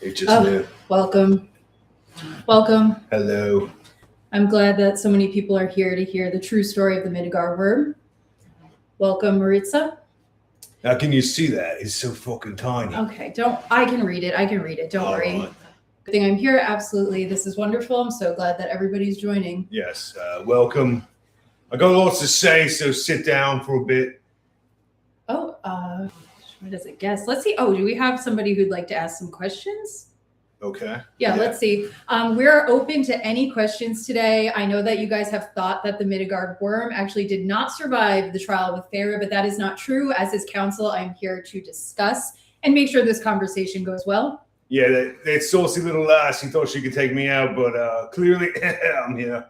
It just knew. Welcome. Hello. I'm glad that so many people are here to hear the true story of the Middengard Wyrm. Welcome, Maritza. How can you see that? It's so fucking tiny. Okay, I can read it. Don't worry. Right. Good thing I'm here. Absolutely. This is wonderful. I'm so glad that everybody's joining. Yes, welcome. I got lots to say, so sit down for a bit. Oh, what does it guess? Let's see. Oh, do we have somebody who'd like to ask some questions? Okay. Yeah, let's see. We're open to any questions today. I know that you guys have thought that the Middengard Wyrm actually did not survive the trial with Feyre, but that is not true. As his counsel, I'm here to discuss and make sure this conversation goes well. Yeah, that saucy little lass, he thought she could take me out, but clearly I'm here.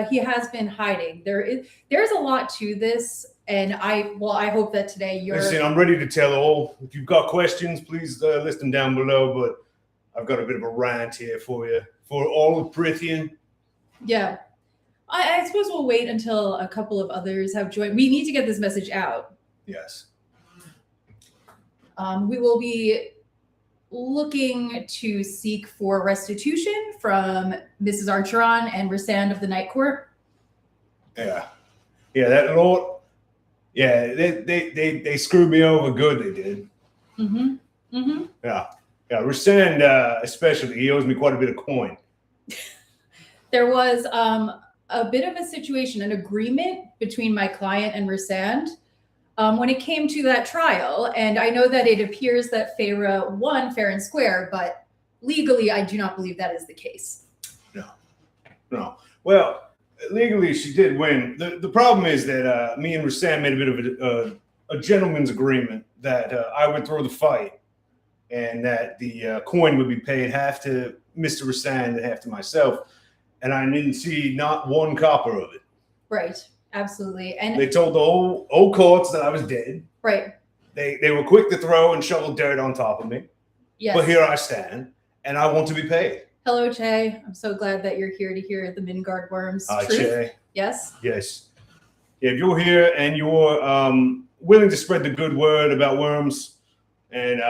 He has been hiding. There's a lot to this, and I hope that today you're... Listen, I'm ready to tell all. If you've got questions, please list them down below, but I've got a bit of a rant here for you. For all of Prithian. Yeah. I suppose we'll wait until a couple of others have joined. We need to get this message out. Yes. We will be looking to seek for restitution from Mrs. Archeron and Rhysand of the Night Court. Yeah, that Lord. Yeah, they screwed me over good. They did. Yeah. Rhysand, especially, he owes me quite a bit of coin. There was a bit of a situation, an agreement between my client and Rhysand when it came to that trial. And I know that it appears that Feyre won fair and square, but legally, I do not believe that is the case. No. Well, legally, she did win. The problem is that me and Rhysand made a bit of a gentleman's agreement that I would throw the fight and that the coin would be paid half to Mr. Rhysand and half to myself. And I didn't see not one copper of it. Right. Absolutely. And they told the whole old courts that I was dead. Right. They were quick to throw and shovel dirt on top of me. Yes. But here I stand, and I want to be paid. Hello, Che. I'm so glad that you're here to hear the Middengard Wyrm's truth. Che. Yes? Yes. Yeah, if you're here and you're willing to spread the good word about worms, and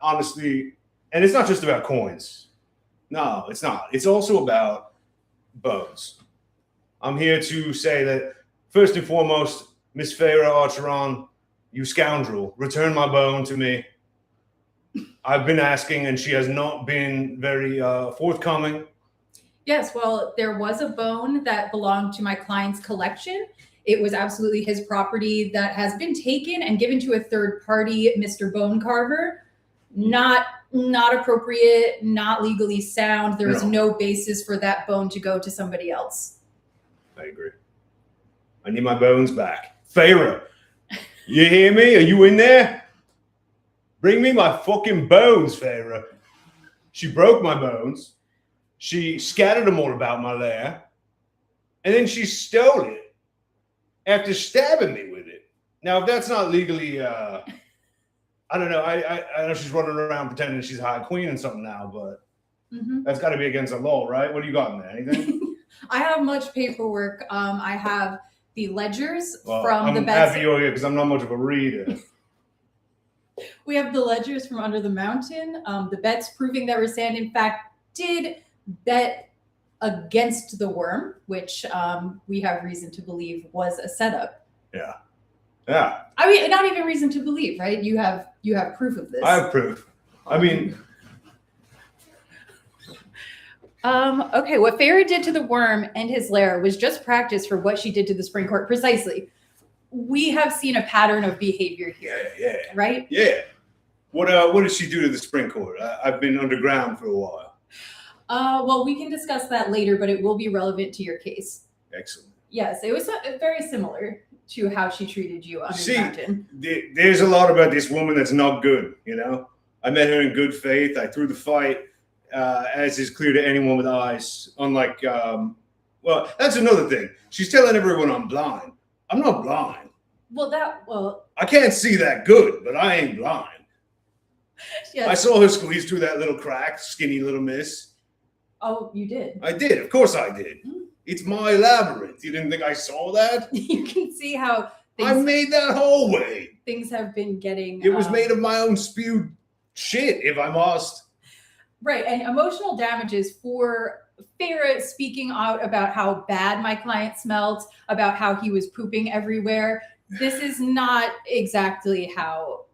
honestly, and it's not just about coins. No, it's not. It's also about bones. I'm here to say that, first and foremost, Miss Feyre Archeron, you scoundrel, return my bone to me. I've been asking, and she has not been very forthcoming. Yes, well, there was a bone that belonged to my client's collection. It was absolutely his property that has been taken and given to a third party, Mr. Bone Carver. Not appropriate, not legally sound. There is no basis for that bone to go to somebody else. I agree. I need my bones back. Feyre, you hear me? Are you in there? Bring me my fucking bones, Feyre. She broke my bones. She scattered them all about my lair. And then she stole it after stabbing me with it. Now, if that's not legally, I don't know. I know she's running around pretending she's High Queen and something now, but that's got to be against the law, right? What do you got in there? Anything? I have much paperwork. I have the ledgers from the beds. I'm happy you're here because I'm not much of a reader. We have the ledgers from under the mountain, the bets proving that Rhysand, in fact, did bet against the Wyrm, which we have reason to believe was a setup. Yeah. I mean, not even reason to believe, right? You have proof of this. I have proof. I mean... Okay, what Feyre did to the Wyrm and his lair was just practice for what she did to the Spring Court. Precisely. We have seen a pattern of behavior here. Yeah. Right? Yeah. What did she do to the Spring Court? I've been underground for a while. Well, we can discuss that later, but it will be relevant to your case. Excellent. Yes, it was very similar to how she treated you under the mountain. There's a lot about this woman that's not good, you know? I met her in good faith. I threw the fight. As is clear to anyone with eyes, unlike, well, that's another thing. She's telling everyone I'm blind. I'm not blind. Well, I can't see that good, but I ain't blind. Yes. I saw her squeeze through that little crack, skinny little miss. Oh, you did? I did. Of course I did. It's my labyrinth. You didn't think I saw that? You can see how I made that hallway. Things have been getting... It was made of my own spewed shit, if I must. Right, and emotional damages for Feyre speaking out about how bad my client smelled, about how he was pooping everywhere. This is not exactly how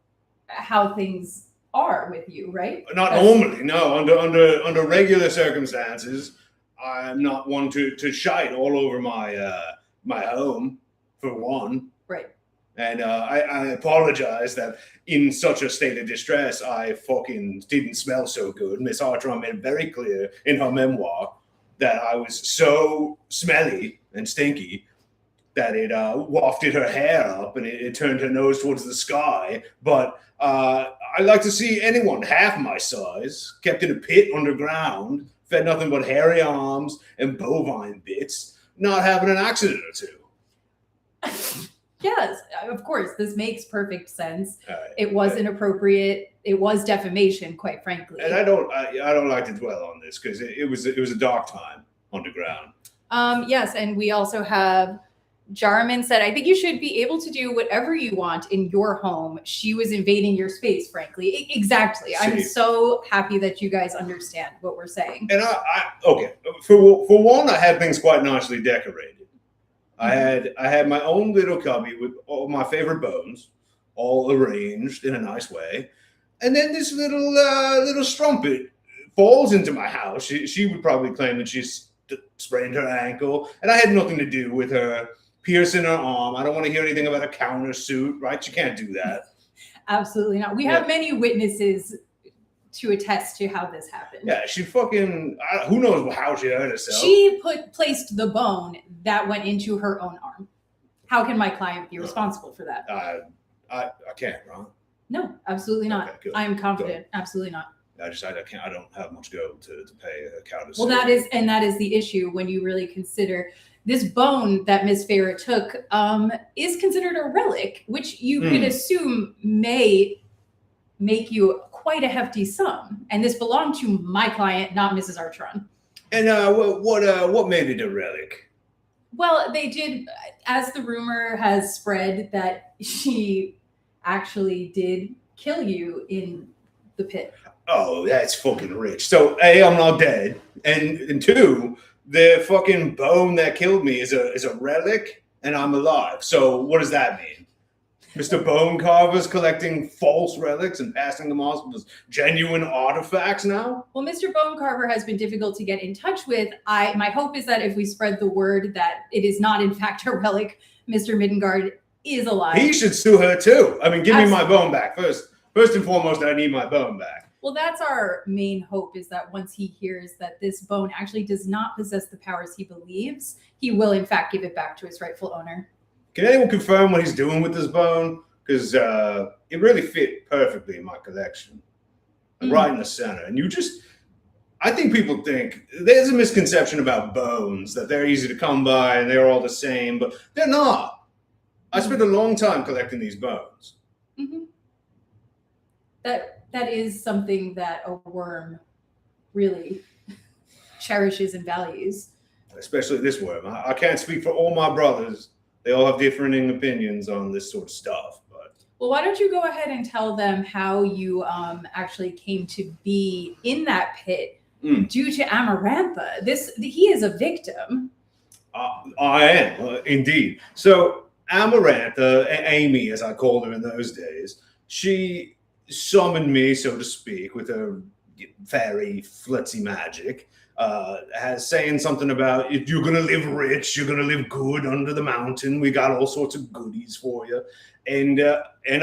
things are with you, right? Not normally, no. Under regular circumstances, I'm not one to shite all over my home, for one. Right. And I apologize that in such a state of distress, I fucking didn't smell so good. Miss Archeron made it very clear in her memoir that I was so smelly and stinky that it wafted her hair up and it turned her nose towards the sky. But I like to see anyone half my size kept in a pit underground, fed nothing but hairy arms and bovine bits, not having an accident or two. Yes, of course. This makes perfect sense. Right. It was inappropriate. It was defamation, quite frankly. And I don't like to dwell on this because it was a dark time underground. Yes, and we also have Jarman said, I think you should be able to do whatever you want in your home. She was invading your space, frankly. Exactly. I'm so happy that you guys understand what we're saying. And okay, for one, I had things quite nicely decorated. I had my own little cubby with all my favorite bones, all arranged in a nice way. And then this little strumpet falls into my house. She would probably claim that she sprained her ankle, and I had nothing to do with her piercing her arm. I don't want to hear anything about a countersuit, right? You can't do that. Absolutely not. We have many witnesses to attest to how this happened. Yeah, she fucking, who knows how she hurt herself. She placed the bone that went into her own arm. How can my client be responsible for that? I can't, right? No, absolutely not. Okay, I am confident. Good. Absolutely not. I can't. I don't have much gold to pay a countersuit. Well, that is the issue when you really consider this bone that Miss Feyre took is considered a relic, which you could assume may make you quite a hefty sum. And this belonged to my client, not Mrs. Archeron. And what made it a relic? Well, they did, as the rumor has spread that she actually did kill you in the pit. Oh, that's fucking rich. So A, I'm not dead, and two, the fucking bone that killed me is a relic, and I'm alive. So what does that mean? Mr. Bone Carver's collecting false relics and passing them off as genuine artifacts now? Well, Mr. Bone Carver has been difficult to get in touch with. My hope is that if we spread the word that it is not in fact a relic, Mr. Middengard is alive. He should sue her too. I mean, give me my bone back first. First and foremost, I need my bone back. Well, that's our main hope, is that once he hears that this bone actually does not possess the powers he believes, he will in fact give it back to its rightful owner. Can anyone confirm what he's doing with this bone? Because it really fit perfectly in my collection. Right in the center. And I think people think there's a misconception about bones, that they're easy to come by and they're all the same, but they're not. I spent a long time collecting these bones. Mm-hmm. That is something that a Wyrm really cherishes and values. Especially this Wyrm. I can't speak for all my brothers. They all have differing opinions on this sort of stuff. But well, why don't you go ahead and tell them how you actually came to be in that pit due to Amarantha. He is a victim. I am, indeed. So Amarantha, Amy, as I called her in those days, she summoned me, so to speak, with her fairy flitzy magic, has saying something about you're going to live rich, you're going to live good under the mountain. We got all sorts of goodies for you. And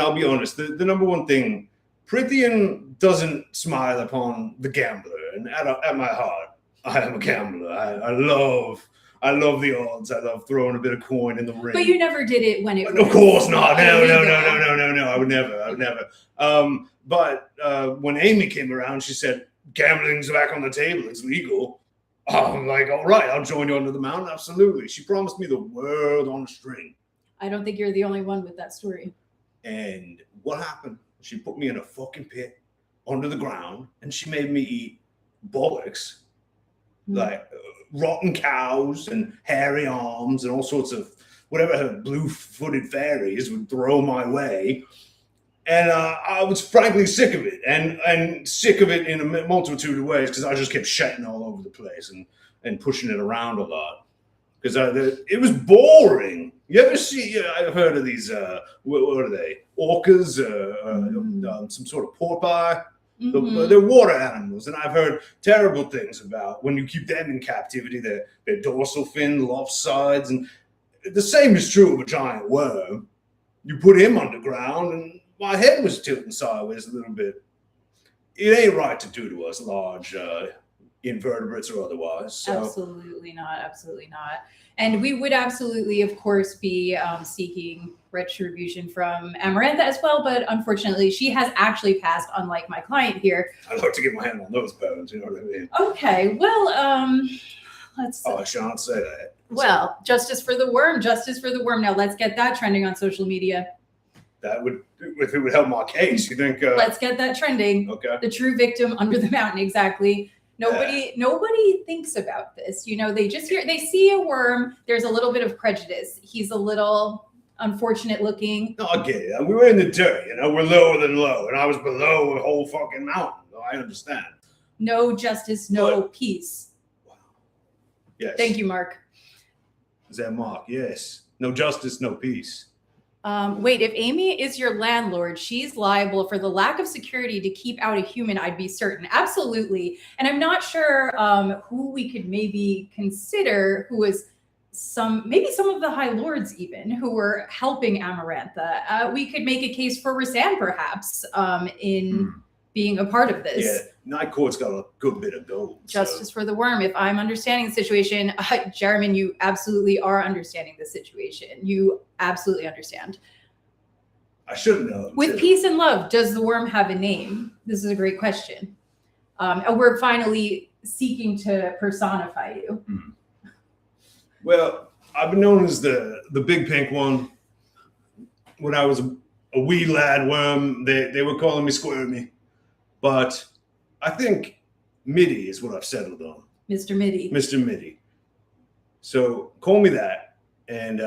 I'll be honest, the number one thing, Prithian doesn't smile upon the gambler. And at my heart, I am a gambler. I love the odds. I love throwing a bit of coin in the ring. But you never did it when it was... Of course not. No. I would never. But when Amy came around, she said, gambling's back on the table. It's legal. I'm like, all right, I'll join you under the mountain. Absolutely. She promised me the world on a string. I don't think you're the only one with that story. And what happened? She put me in a fucking pit under the ground, and she made me eat bollocks, like rotten cows and hairy arms and all sorts of whatever her blue-footed fairies would throw my way. And I was frankly sick of it, and sick of it in a multitude of ways, because I just kept shitting all over the place and pushing it around a lot. Because it was boring. You ever see, I've heard of these, what are they? Orcas, some sort of porpoise. They're water animals, and I've heard terrible things about when you keep them in captivity, their dorsal fin lopsides. And the same is true of a giant worm. You put him underground, and my head was tilting sideways a little bit. It ain't right to do to us large invertebrates or otherwise. So. Absolutely not. Absolutely not. And we would absolutely, of course, be seeking retribution from Amarantha as well. But unfortunately, she has actually passed, unlike my client here. I'd like to get my hand on those bones. You know what I mean? Okay. Well, let's. Oh, I shan't say that. Well, justice for the worm. Justice for the worm. Now, let's get that trending on social media. That would, if it would help my case, you think? Let's get that trending. Okay. The true victim under the mountain. Exactly. Nobody thinks about this. You know, they just they see a worm. There's a little bit of prejudice. He's a little unfortunate looking. No, I get it. We were in the dirt, you know, we're lower than low, and I was below a whole fucking mountain. I understand. No justice, no peace. Wow. Yes. Thank you, Mark. Is that Mark? Yes. No justice, no peace. Wait, if Amy is your landlord, she's liable for the lack of security to keep out a human, I'd be certain. Absolutely. And I'm not sure who we could maybe consider who was maybe some of the High Lords even who were helping Amarantha. We could make a case for Rhysand perhaps in being a part of this. Yeah, Night Court's got a good bit of gold. Justice for the worm. If I'm understanding the situation, Jeremy, you absolutely are understanding the situation. You absolutely understand. I should know. With peace and love, does the worm have a name? This is a great question. We're finally seeking to personify you. Well, I've been known as the big pink one. When I was a wee lad worm, they were calling me Squirmy. But I think Midi is what I've settled on. Mr. Midi. Mr. Midi. So call me that. And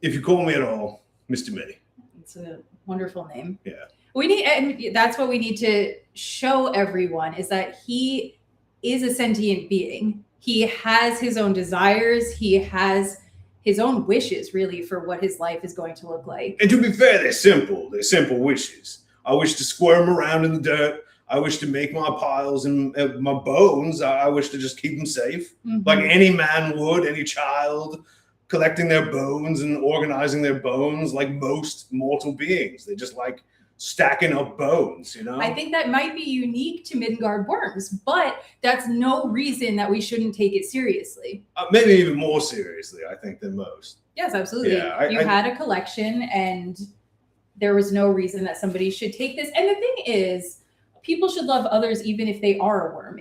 if you call me at all, Mr. Midi. It's a wonderful name. Yeah. And that's what we need to show everyone, is that he is a sentient being. He has his own desires. He has his own wishes, really, for what his life is going to look like. And to be fair, they're simple. They're simple wishes. I wish to squirm around in the dirt. I wish to make my piles and my bones. I wish to just keep them safe. Like any man would, any child, collecting their bones and organizing their bones like most mortal beings. They just like stacking up bones, you know? I think that might be unique to Middengard worms, but that's no reason that we shouldn't take it seriously. Maybe even more seriously, I think, than most. Yes, absolutely. Yeah, you had a collection, and there was no reason that somebody should take this. And the thing is, people should love others even if they are a worm.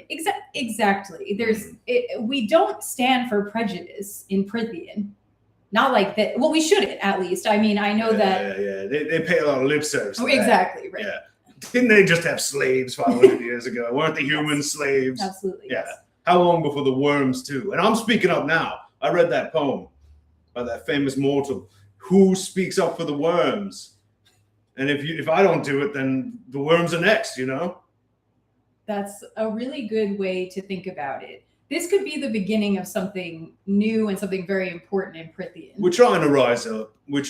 Exactly. We don't stand for prejudice in Prythian. Not like that. Well, we shouldn't, at least. I mean, I know that. Yeah. They pay a lot of lip service. Exactly. Right. Yeah. Didn't they just have slaves 500 years ago? Weren't the humans slaves? Absolutely. Yeah. Yes. How long before the worms too? And I'm speaking up now. I read that poem by that famous mortal who speaks up for the worms. And if I don't do it, then the worms are next, you know? That's a really good way to think about it. This could be the beginning of something new and something very important in Prythian. We're trying to rise up. We're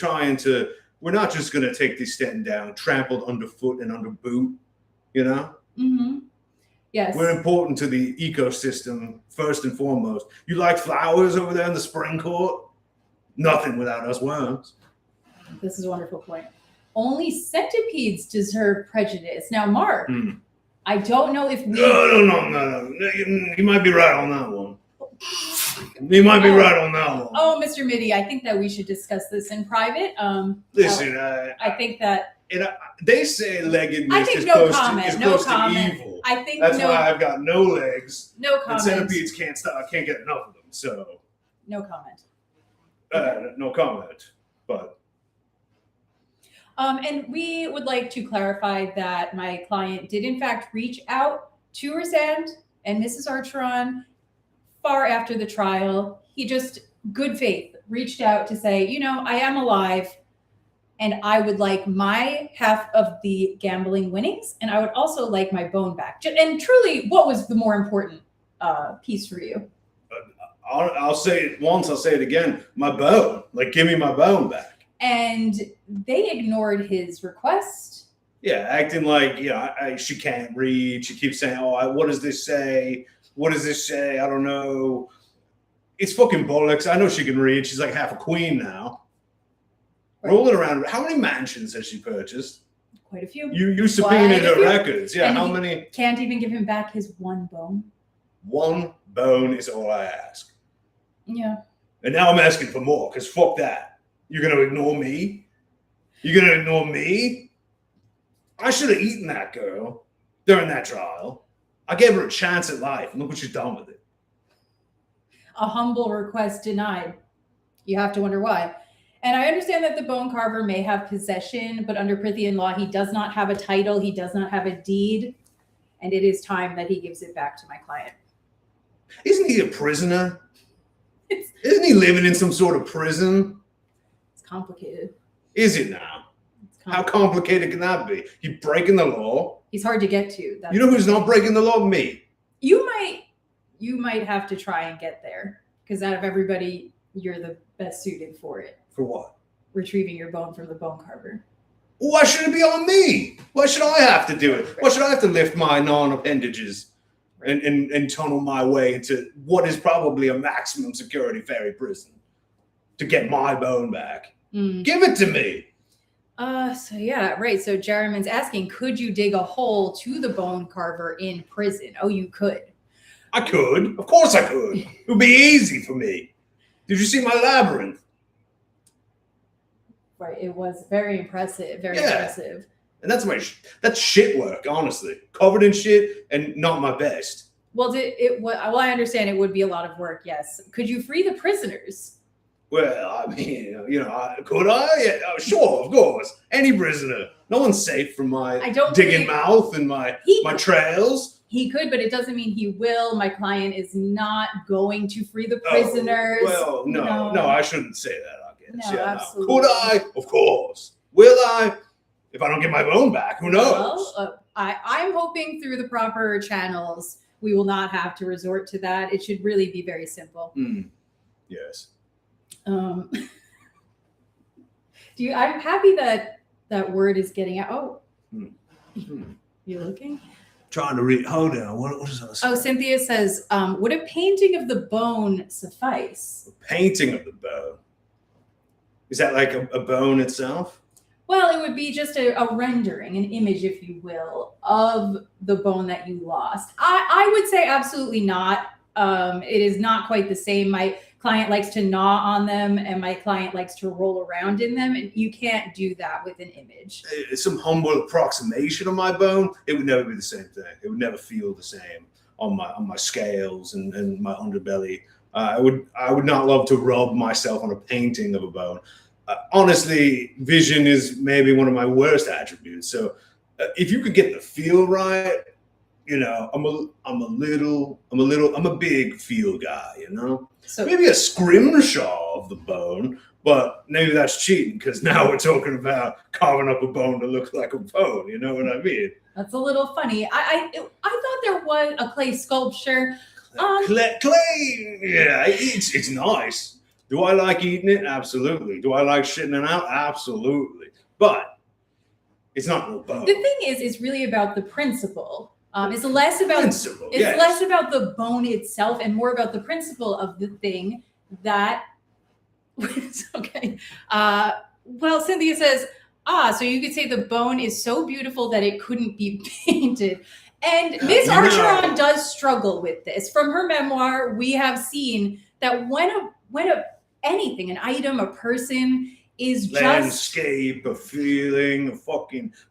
not just going to take this stand down, trampled underfoot and under boot, you know? Yes. We're important to the ecosystem, first and foremost. You like flowers over there in the spring court? Nothing without us worms. This is a wonderful point. Only centipedes deserve prejudice. Now, Mark, I don't know if we... No. You might be right on that one. You might be right on that one. Oh, Mr. Midi, I think that we should discuss this in private. Listen, I think that... they say leggedness I think is no close, comment, to, no close comment. to evil. I think that's why I've got no legs. No comment. And centipedes can't get enough of them. So no comment. No comment. But and we would like to clarify that my client did in fact reach out to Rhysand and Mrs. Archeron far after the trial. He just good faith, reached out to say, you know, I am alive and I would like my half of the gambling winnings, and I would also like my bone back. And truly, what was the more important piece for you? I'll say it once, I'll say it again. My bone. Like, give me my bone back. And they ignored his request. Yeah, acting like, she can't read. She keeps saying, what does this say? What does this say? I don't know. It's fucking bollocks. I know she can read. She's like half a queen now. Right. Rolling around. How many mansions has she purchased? Quite a few. You subpoenaed her records. Yeah, and how many? Can't even give him back his one bone. One bone is all I ask. Yeah. And now I'm asking for more, because fuck that. You're going to ignore me? You're going to ignore me? I should have eaten that girl during that trial. I gave her a chance at life, and look what she's done with it. A humble request denied. You have to wonder why. And I understand that the bone carver may have possession, but under Prithian law, he does not have a title. He does not have a deed. And it is time that he gives it back to my client. Isn't he a prisoner? Isn't he living in some sort of prison? It's complicated. Is it now? How complicated can that be? He's breaking the law. He's hard to get to. You know who's not breaking the law? Me. You might have to try and get there, because out of everybody, you're the best suited for it. For what? Retrieving your bone from the bone carver. Why should it be on me? Why should I have to do it? Why should I have to lift my non-appendages and tunnel my way into what is probably a maximum security fairy prison to get my bone back? Give it to me. So Jerriman's asking, could you dig a hole to the bone carver in prison? Oh, you could. I could. Of course I could. It would be easy for me. Did you see my labyrinth? Right. It was very impressive. Very impressive. And that's shit work, honestly. Covered in shit and not my best. Well, I understand it would be a lot of work, yes. Could you free the prisoners? Well, I mean, could I? Yeah, sure, of course. Any prisoner. No one's safe from my digging mouth and my trails. He could, but it doesn't mean he will. My client is not going to free the prisoners. Oh, well, no, I shouldn't say that, I guess. No, absolutely. Could I? Of course. Will I? If I don't get my bone back, who knows? Well, I'm hoping through the proper channels we will not have to resort to that. It should really be very simple. Yes. I'm happy that word is getting out. You looking? Trying to read. Hold on. What is that? Oh, Cynthia says, would a painting of the bone suffice? A painting of the bone? Is that like a bone itself? Well, it would be just a rendering, an image, if you will, of the bone that you lost. I would say absolutely not. It is not quite the same. My client likes to gnaw on them, and my client likes to roll around in them, and you can't do that with an image. Some humble approximation of my bone, it would never be the same thing. It would never feel the same on my scales and my underbelly. I would not love to rub myself on a painting of a bone. Honestly, vision is maybe one of my worst attributes. So if you could get the feel right, I'm a big feel guy, So maybe a scrimshaw of the bone, but maybe that's cheating, because now we're talking about carving up a bone to look like a bone. You know what I mean? That's a little funny. I thought there was a clay sculpture. Clay, yeah, it's nice. Do I like eating it? Absolutely. Do I like shitting it out? Absolutely. But it's not real bone. The thing is, it's really about the principle. It's less about less about the bone itself and more about the principle of the thing that. Okay. Well, Cynthia says, so you could say the bone is so beautiful that it couldn't be painted. And Miss Archeron does struggle with this. From her memoir, we have seen that when anything, an item, a person is landscape, a feeling,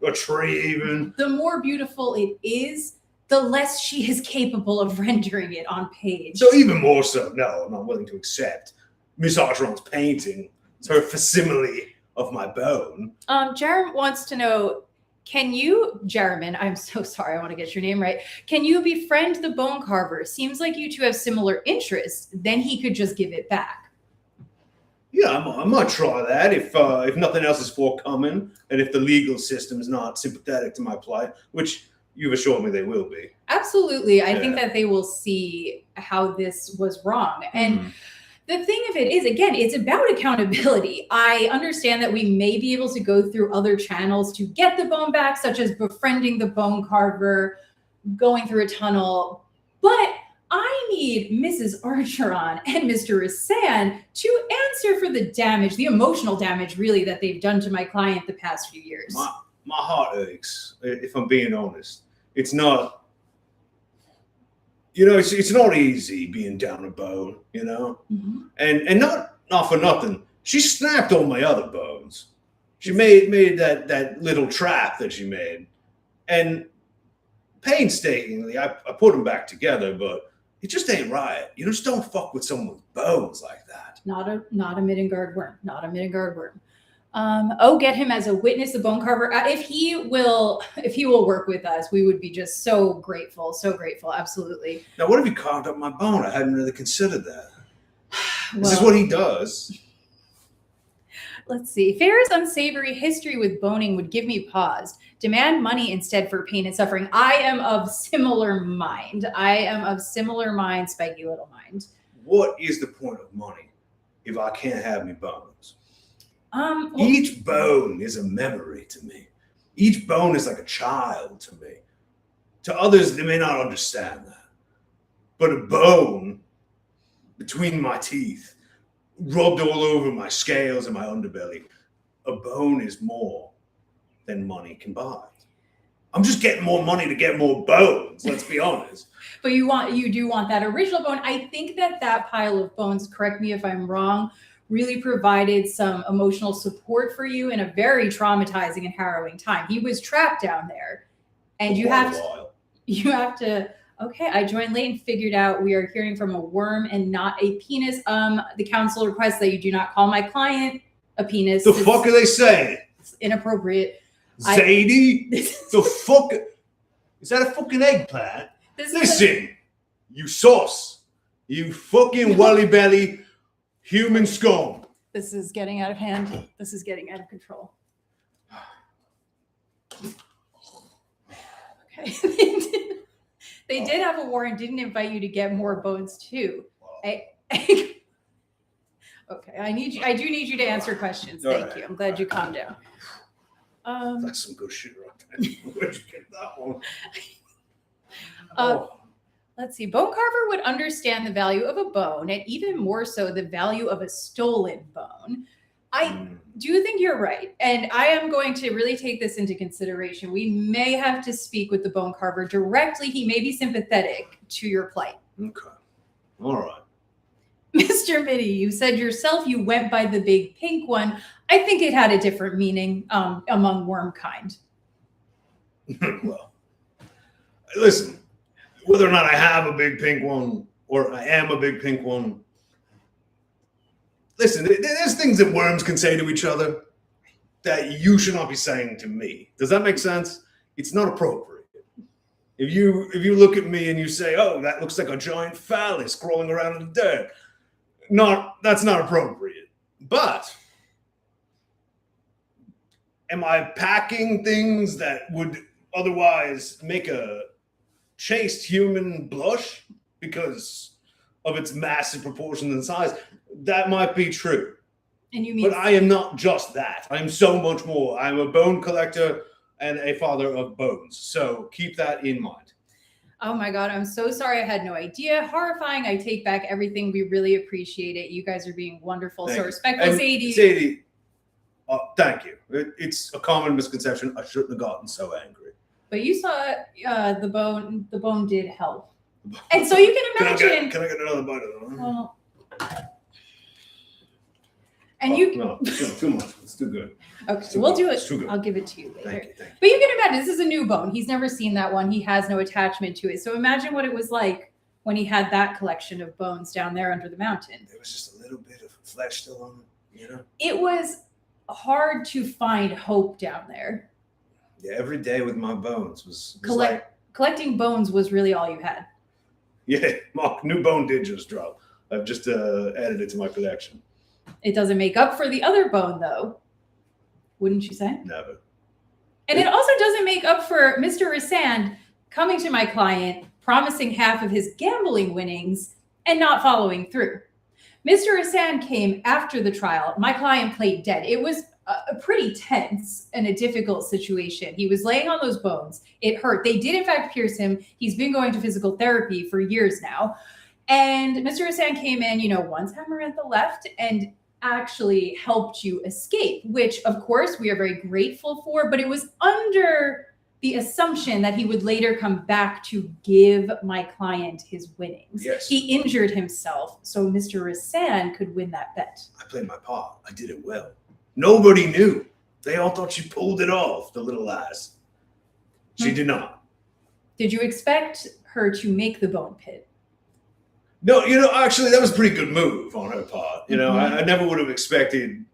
a tree even. The more beautiful it is, the less she is capable of rendering it on page. So even more so, no, I'm not willing to accept Miss Archeron's painting. It's her facsimile of my bone. Jerem wants to know, Jerriman, I'm so sorry, I want to get your name right. Can you befriend the bone carver? Seems like you two have similar interests. Then he could just give it back. Yeah, I might try that if nothing else is forthcoming, and if the legal system is not sympathetic to my plight, which you've assured me they will be. Absolutely. I think that they will see how this was wrong. And the thing of it is, again, it's about accountability. I understand that we may be able to go through other channels to get the bone back, such as befriending the bone carver, going through a tunnel, but I need Mrs. Archeron and Mr. Rhysand to answer for the damage, the emotional damage, really, that they've done to my client the past few years. My heart aches, if I'm being honest. It's not, it's not easy being down a bone, and not for nothing. She snapped all my other bones. She made that little trap that she made, and painstakingly, I put them back together, but it just ain't right. You just don't fuck with someone with bones like that. Not a Middengard Wyrm. Not a Middengard Wyrm. Get him as a witness, the bone carver. If he will work with us, we would be just so grateful. So grateful. Absolutely. Now, what if he carved up my bone? I hadn't really considered that. This is what he does. Let's see. Fair's unsavory history with boning would give me pause. Demand money instead for pain and suffering. I am of similar mind. Spiky little mind. What is the point of money if I can't have me bones? Each bone is a memory to me. Each bone is like a child to me. To others, they may not understand that. But a bone between my teeth, rubbed all over my scales and my underbelly, a bone is more than money can buy. I'm just getting more money to get more bones, let's be honest. But you do want that original bone. I think that pile of bones, correct me if I'm wrong, really provided some emotional support for you in a very traumatizing and harrowing time. He was trapped down there, and you have to. Okay, I joined late and figured out we are hearing from a worm and not a penis. The council requests that you do not call my client a penis. The fuck are they saying? It's inappropriate. Zadie? The fuck? Is that a fucking eggplant? Listen, you sauce. You fucking welly belly human scum. This is getting out of hand. This is getting out of control. Okay. They did have a warrant, didn't invite you to get more bones too. Okay, I do need you to answer questions. Thank you. I'm glad you calmed down. That's some good shit right there. Where'd you get that one? Let's see. Bone carver would understand the value of a bone, and even more so the value of a stolen bone. I do think you're right, and I am going to really take this into consideration. We may have to speak with the bone carver directly. He may be sympathetic to your plight. Okay. All right. Mr. Mitty, you said yourself you went by the big pink one. I think it had a different meaning among worm kind. Well, listen, whether or not I have a big pink one or I am a big pink one, listen, there's things that worms can say to each other that you should not be saying to me. Does that make sense? It's not appropriate. If you look at me and you say, "Oh, that looks like a giant phallus crawling around in the dirt," that's not appropriate. But am I packing things that would otherwise make a chaste human blush because of its massive proportions and size? That might be true. And you mean? But I am not just that. I am so much more. I'm a bone collector and a father of bones. So keep that in mind. Oh my God, I'm so sorry. I had no idea. Horrifying. I take back everything. We really appreciate it. You guys are being wonderful. So respectful, Sadie. Sadie, thank you. It's a common misconception. I shouldn't have gotten so angry. But you saw the bone. The bone did help. And so you can imagine. Can I get another bite of it? Well, no, too much. It's too good. Okay, we'll do it. I'll give it to you later. Thank you. But you can imagine, this is a new bone. He's never seen that one. He has no attachment to it. So imagine what it was like when he had that collection of bones down there under the mountain. There was just a little bit of flesh still on it, It was hard to find hope down there. Yeah, every day with my bones was collecting bones was really all you had. Yeah, Mark, new bone did just drop. I've just added it to my collection. It doesn't make up for the other bone, though. Wouldn't you say? Never. And it also doesn't make up for Mr. Rhysand coming to my client, promising half of his gambling winnings and not following through. Mr. Rhysand came after the trial. My client played dead. It was a pretty tense and a difficult situation. He was laying on those bones. It hurt. They did, in fact, pierce him. He's been going to physical therapy for years now. And Mr. Rhysand came in, one hammer at the left and actually helped you escape, which, of course, we are very grateful for. But it was under the assumption that he would later come back to give my client his winnings. Yes. He injured himself so Mr. Rhysand could win that bet. I played my part. I did it well. Nobody knew. They all thought she pulled it off, the little ass. She did not. Did you expect her to make the bone pit? No, actually, that was a pretty good move on her part. I never would have expected.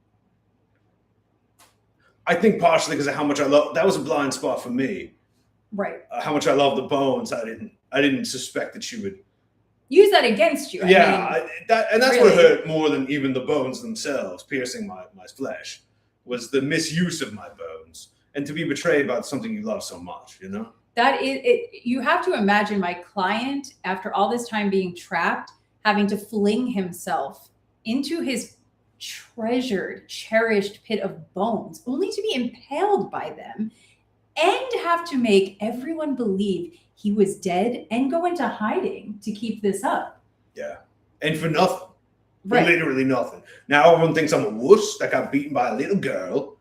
I think partially because of how much I love. That was a blind spot for me. Right. How much I love the bones. I didn't suspect that she would use that against you. That's really. What hurt more than even the bones themselves, piercing my flesh, was the misuse of my bones and to be betrayed by something you love so much. That is it. You have to imagine my client, after all this time being trapped, having to fling himself into his treasured, cherished pit of bones, only to be impaled by them and have to make everyone believe he was dead and go into hiding to keep this up. Yeah. And for nothing. For Right. literally nothing. Now everyone thinks I'm a wuss that got beaten by a little girl.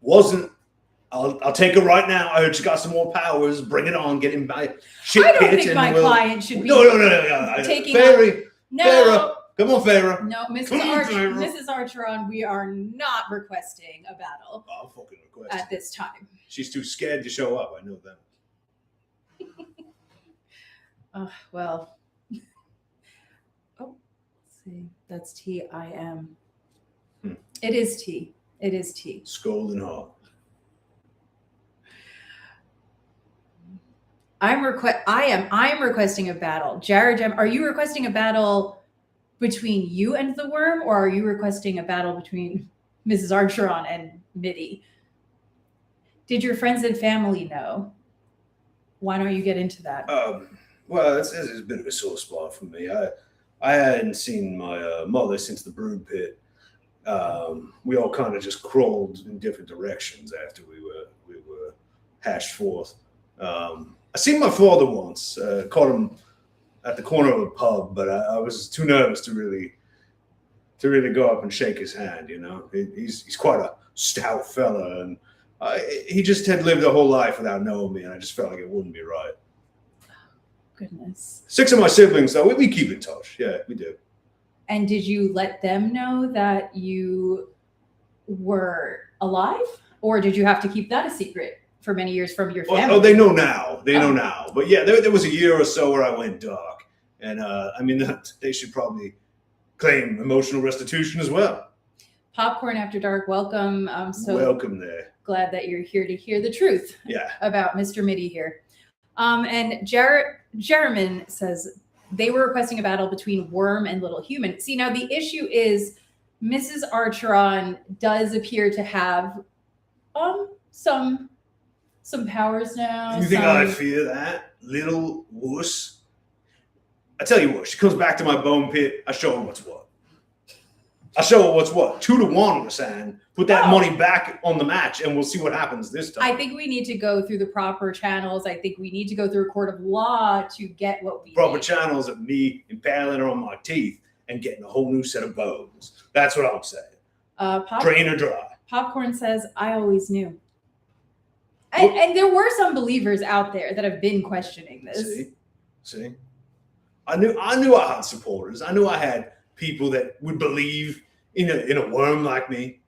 Wasn't. I'll take her right now. I heard she got some more powers. Bring it on. Get him by shit I don't pit. think my client should be No. taking Fairy. No. Farrah. Come on, Farrah. No, Come on, Farrah. Mrs. Archeron, we are not requesting a battle I'll fucking request. at this time. She's too scared to show up. I know that. Well. Oh, let's see. That's TIM. It is T. It is T. Scolding hard. I'm requesting a battle. Jared, are you requesting a battle between you and the Wyrm, or are you requesting a battle between Mrs. Archeron and Mitty? Did your friends and family know? Why don't you get into that? Well, it's a bit of a sore spot for me. I hadn't seen my mother since the brood pit. We all kind of just crawled in different directions after we were hashed forth. I seen my father once, caught him at the corner of a pub, but I was too nervous to really go up and shake his hand. He's quite a stout fella, and he just had lived a whole life without knowing me, and I just felt like it wouldn't be right. Goodness. 6 of my siblings, though, we keep in touch. Yeah, we do. And did you let them know that you were alive, or did you have to keep that a secret for many years from your family? Oh, they know now. They know now. But yeah, there was a year or so where I went dark. And they should probably claim emotional restitution as well. Popcorn After Dark, welcome. Welcome there. Glad that you're here to hear the truth about Mr. Mitty here. And Jeremy says they were requesting a battle between Wyrm and Little Human. See, now the issue is Mrs. Archeron does appear to have some powers now. You think I fear that? Little wuss? I tell you what, she comes back to my bone pit, I show her what's what. 2-1, Rhysand. Put that money back on the match and we'll see what happens this time. I think we need to go through the proper channels. I think we need to go through a court of law to get what we proper need. Channels of me impaling her on my teeth and getting a whole new set of bones. That's what I'm saying. Drain her dry. Popcorn says, I always knew. And there were some believers out there that have been questioning this. See? I knew I had supporters. I knew I had people that would believe in a worm like me.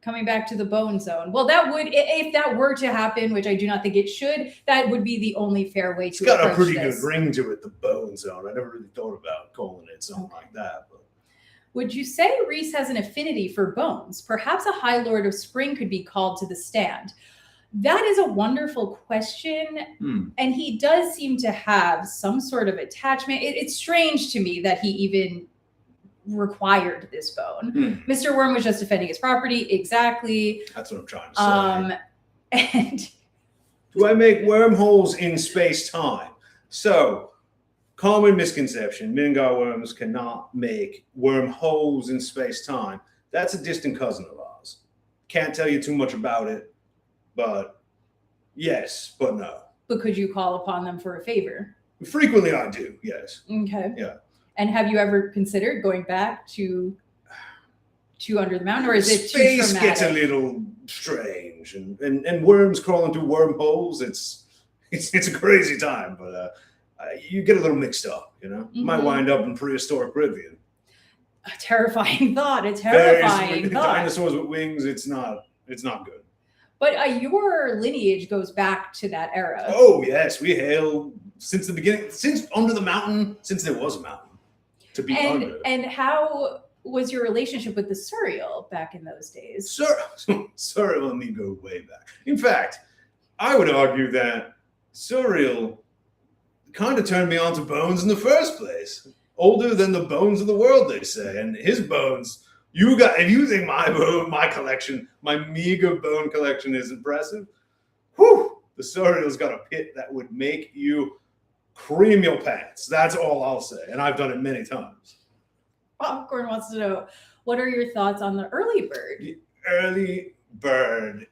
Coming back to the bone zone. Well, that would, if that were to happen, which I do not think it should, that would be the only fair way to approach this. It's got a pretty good ring to it, the bone zone. I never really thought about calling it something like that. But would you say Rhys has an affinity for bones? Perhaps a High Lord of Spring could be called to the stand. That is a wonderful question. And he does seem to have some sort of attachment. It's strange to me that he even required this bone. Mr. Wyrm was just defending his property. Exactly. That's what I'm trying to say. And do I make wormholes in space-time? So, common misconception, Middengard worms cannot make wormholes in space-time. That's a distant cousin of ours. Can't tell you too much about it, but yes, but no. But could you call upon them for a favor? Frequently I do, yes. Okay. Yeah. And have you ever considered going back to Under the Mountain, or is it too Space traumatic? gets a little strange, and worms crawling through wormholes. It's a crazy time, but you get a little mixed up. You know, might wind up in prehistoric Caribbean. A terrifying thought. A terrifying thought. Dinosaurs with wings. It's not good. But your lineage goes back to that era. Oh yes, we hail since the beginning, since Under the Mountain, since there was a mountain to be under. And how was your relationship with the Surreal back in those days? Surreal and me go way back. In fact, I would argue that Surreal kind of turned me on to bones in the first place. Older than the bones of the world, they say. And his bones, if you think my collection, my meager bone collection is impressive, whew, the Surreal's got a pit that would make you cream your pants. That's all I'll say. And I've done it many times. Popcorn wants to know, what are your thoughts on the early bird? The early bird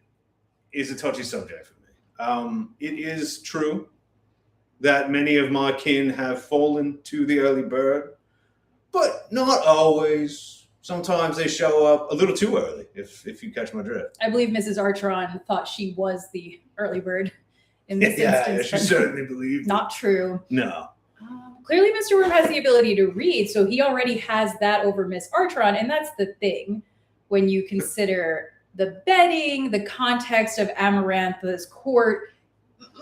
is a touchy subject for me. It is true that many of my kin have fallen to the early bird, but not always. Sometimes they show up a little too early, if you catch my drift. I believe Mrs. Archeron thought she was the early bird in this instance. Yeah, she certainly believed. Not true. No. Clearly, Mr. Wyrm has the ability to read, so he already has that over Miss Archeron, and that's the thing when you consider the bedding, the context of Amarantha's court.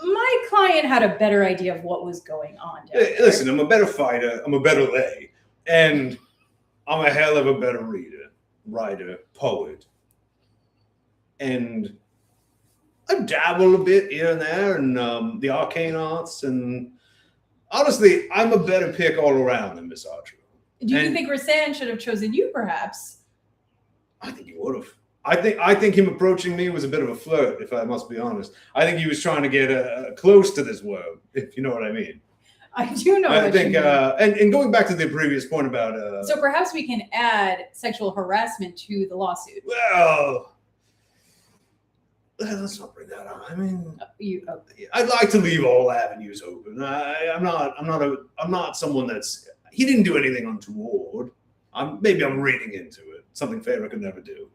My client had a better idea of what was going on. Listen, I'm a better fighter, I'm a better lay, and I'm a hell of a better reader, writer, poet. And I dabble a bit here and there in the arcane arts, and honestly, I'm a better pick all around than Miss Archer. Do you think Rhysand should have chosen you, perhaps? I think he would have. I think him approaching me was a bit of a flirt, if I must be honest. I think he was trying to get close to this world, if you know what I mean. I do know. I think, and going back to the previous point about. So perhaps we can add sexual harassment to the lawsuit. Well, let's not bring that up. I mean, I'd like to leave all avenues open. I'm not someone that's. He didn't do anything untoward. Maybe I'm reading into it. Something Feyre could never do.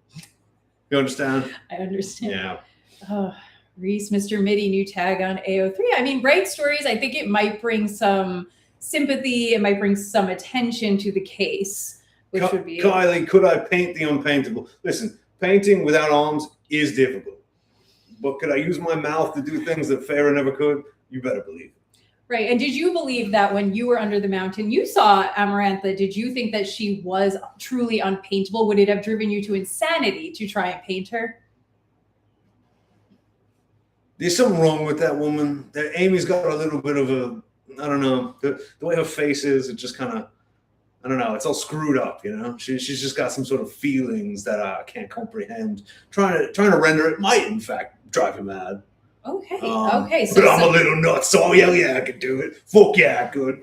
You understand? I understand. Yeah. Rhys, Mr. Mitty, new tag on AO3. I mean, bright stories. I think it might bring some sympathy. It might bring some attention to the case, which would be. Kylie, could I paint the unpaintable? Listen, painting without arms is difficult. But could I use my mouth to do things that Feyre never could? You better believe it. Right. And did you believe that when you were under the mountain, you saw Amarantha? Did you think that she was truly unpaintable? Would it have driven you to insanity to try and paint her? There's something wrong with that woman. Amy's got a little bit of a, I don't know, the way her face is, it just kind of, I don't know, it's all screwed up, you know? She's just got some sort of feelings that I can't comprehend. Trying to render it might, in fact, drive you mad. Okay. Okay. So but I'm a little nuts, so yeah, I could do it. Fuck yeah, I could.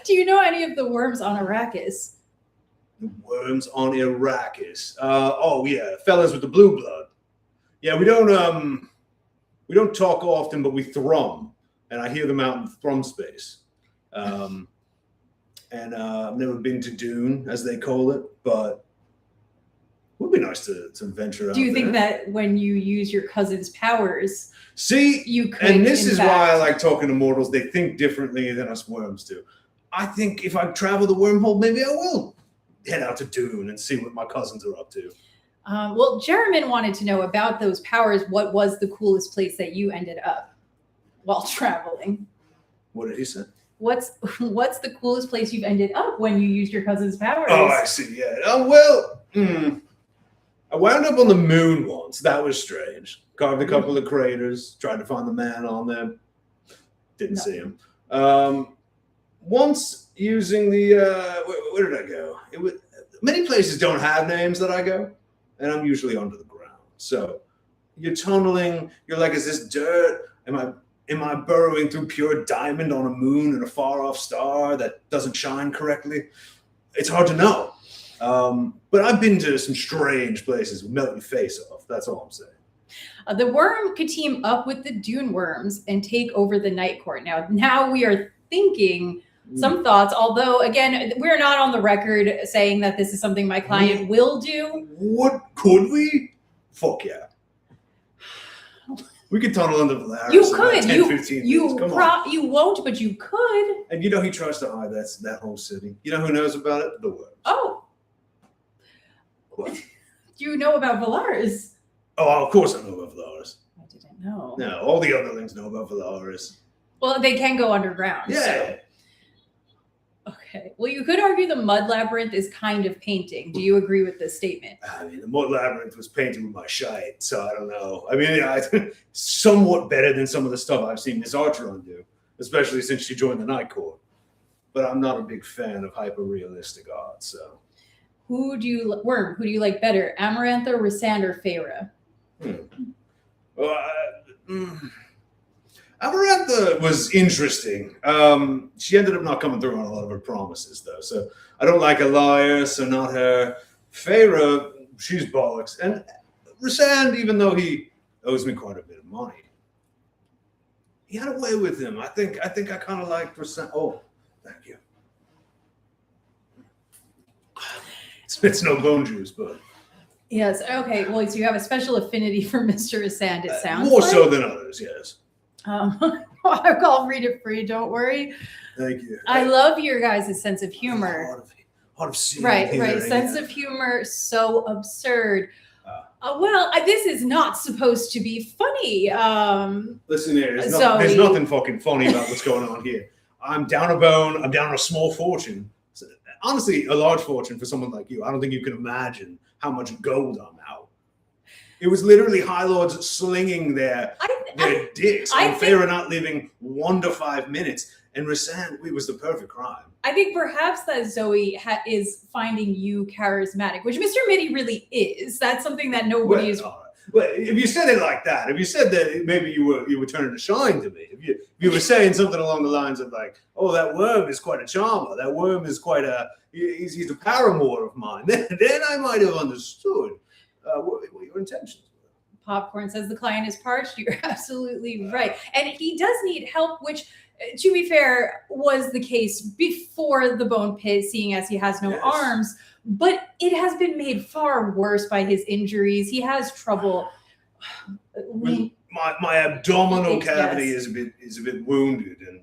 Do you know any of the worms on Arrakis? The worms on Arrakis. Oh yeah, fellas with the blue blood. Yeah, we don't talk often, but we thrum, and I hear them out in thrum space. And I've never been to Dune, as they call it, but it would be nice to venture out. Do you think that when you use your cousin's powers, you could? And this is why I like talking to mortals. They think differently than us worms do. I think if I travel the wormhole, maybe I will head out to Dune and see what my cousins are up to. Well, Jeremy wanted to know about those powers. What was the coolest place that you ended up while traveling? What did he say? What's the coolest place you've ended up when you used your cousin's powers? Oh, I see. Yeah. I wound up on the moon once. That was strange. Carved a couple of craters. Tried to find the man on them. Didn't see him. once using the where did I go? It was many places don't have names that I go, and I'm usually under the ground. So you're tunneling. You're like, is this dirt? Am I burrowing through pure diamond on a moon and a far off star that doesn't shine correctly? It's hard to know. But I've been to some strange places with melt your face off. That's all I'm saying. The Wyrm could team up with the Dune Worms and take over the Night Court. Now we are thinking some thoughts, although, again, we're not on the record saying that this is something my client will do. What? Could we? Fuck yeah. We could tunnel into Valaris. You could. 10, 15 minutes. Come on. You won't, but you could. And you know he tries to hide that whole city. You know who knows about it? The Wyrms. Oh. What? Do you know about Valaris? Oh, of course I know about Valaris. I didn't know. No, all the otherlings know about Valaris. Well, they can go underground. Yeah. So. Okay. Well, you could argue the Mud Labyrinth is kind of painting. Do you agree with this statement? I mean, the Mud Labyrinth was painted with my shite, so I don't know. I mean, somewhat better than some of the stuff I've seen Miss Archeron do, especially since she joined the Night Court. But I'm not a big fan of hyper-realistic art, so. Wyrm, who do you like better, Amaranth or Rhysand or Feyre? Amarantha was interesting. She ended up not coming through on a lot of her promises, though. So I don't like a liar, so not her. Feyre, she's bollocks. And Rhysand, even though he owes me quite a bit of money, he had a way with him. I think I kind of like Rhysand. Oh, thank you. It's no bone juice, but. Yes. Okay. Well, so you have a special affinity for Mr. Rhysand, it sounds more like. so than others, yes. I'll read it for you. Don't worry. Thank you. I love your guys' sense of humor. Hard of seeing. Right. Sense of humor, so absurd. Well, this is not supposed to be funny. Listen here, there's nothing fucking funny about what's going on here. I'm down a bone. I'm down a small fortune. Honestly, a large fortune for someone like you. I don't think you can imagine how much gold I'm out. It was literally High Lords slinging their dicks and Feyre not living 1 to 5 minutes. And Rhysand, it was the perfect crime. I think perhaps that Zoe is finding you charismatic, which Mr. Mitty really is. That's something that nobody is. Well, if you said it like that, if you said that maybe you were turning a shine to me, if you were saying something along the lines of like, oh, that Wyrm is quite a charmer, that Wyrm is quite he's a paramour of mine, then I might have understood what your intentions were. Popcorn says the client is parched. You're absolutely right. And he does need help, which, to be fair, was the case before the bone pit, seeing as he has no arms. But it has been made far worse by his injuries. He has trouble. My abdominal cavity is a bit wounded, and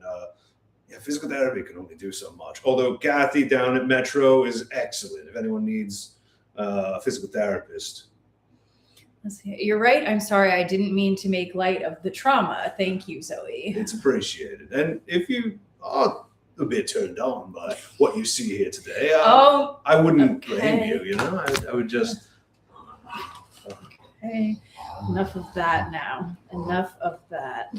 physical therapy can only do so much. Although Gathy down at Metro is excellent. If anyone needs a physical therapist. You're right. I'm sorry. I didn't mean to make light of the trauma. Thank you, Zoe. It's appreciated. And if you are a bit turned on by what you see here today, I wouldn't blame you, you know? I would just... Okay. Enough of that now. Enough of that.